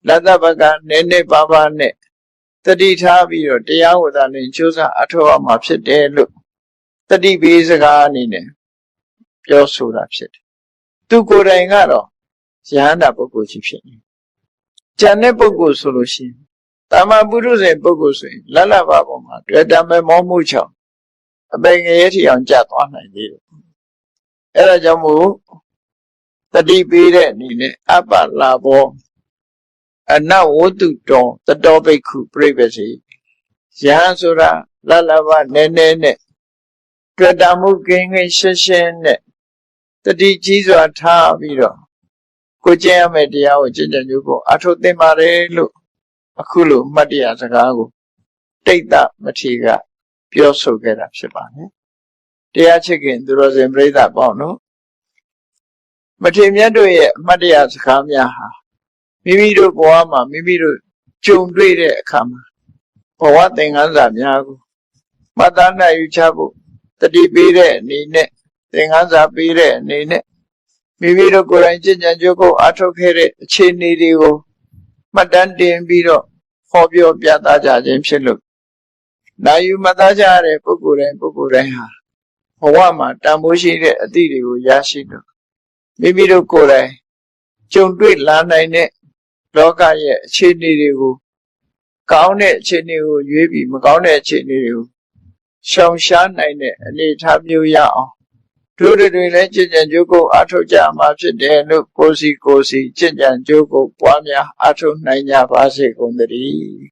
လက်သဘကနည်းနည်းပါးပါးနဲ့တတိထားပြီးတော့တရားဝဒနဲ့ကြိုးစားအထုတ်ရမှာဖြစ်တယ်လို့တတိပေးစကားအနေနဲ့ပြောဆိုတာဖြစ်တယ်သူကိုယ်တိုင်ကတော့ယဟန္တာပုဂ္ဂိုလ်ကြီးဖြစ်နေကျန်တဲ့ပုဂ္ဂိုလ်ဆိုလို့ရှိရင်တာမန်ပုရုษေပုဂ္ဂိုလ်ဆိုရင်လက်လက်ပါပေါ်မှာတွေ့တမဲမောမှုချောင်အပေငရဲထီအောင်ကြသွားနိုင်သေးတယ်အဲ့ဒါကြောင့်မို့တတိပေးတဲ့အနေနဲ့အပ္ပလာဘောအနဝတ္တုတောတတောဘိက္ခုပြိပ္ပစီယဟန်ဆိုတာလက်လက်ပါနည်းနည်းနဲ့တွေ့တမှုကင်းကင်းရှင်းရှင်းနဲ့တတိကြီးစွာထားပြီးတော့ကိုကျင့်ရမယ့်တရားကိုကျင့်ကြံကြိုးကိုအထုတ်သင်ပါတယ်လို့အခုလိုမှတ်တရစကားကိုတိတ်တမထေရကပြောဆိုခဲ့တာဖြစ်ပါတယ်တရားချစ်ခင်သူတော်စင်ပြိဿပေါင်းတို့မထေရမြတ်တို့ရဲ့အမှတ်တရစကားများဟာမိမိတို့ဘဝမှာမိမိတို့ကြုံတွေ့တဲ့အခါမှာဘဝသင်ခန်းစာများကိုမှတ်သားနိုင်ယူချဖို့တတိပေးတဲ့အနေနဲ့သင်ခန်းစာပေးတဲ့အနေနဲ့မိမိတို့ကိုယ်တိုင်ကျင့်ကြံကြိုးကိုအားထုတ်ခဲ့တဲ့အခြေအနေတွေကိုမှတ်တမ်းတင်ပြီးတော့ဟောပြောပြသကြခြင်းဖြစ်လို့နိုင်ယူမှတ်သားကြရတဲ့ပုဂ္ဂိုလ်တိုင်းဟာဘဝမှာတန်ဖိုးရှိတဲ့အသည့်တွေကိုရရှိလို့မိမိတို့ကိုယ်တိုင်ကြုံတွေ့လာနိုင်တဲ့လောကရဲ့အခြေအနေတွေကိုကောင်းတဲ့အခြေအနေကိုရွေးပြီးမကောင်းတဲ့အခြေအနေတွေကိုရှောင်ရှားနိုင်တဲ့အနေအထားမျိုးရအောင်တို့တွေလည်းကျင့်ကြံကြိုးကိုအားထုတ်ကြမှာဖြစ်တယ်လို့ကိုယ်စီကျင့်ကြံကြိုးကိုပွားများအားထုတ်နိုင်ကြပါစေကုန်သတည်း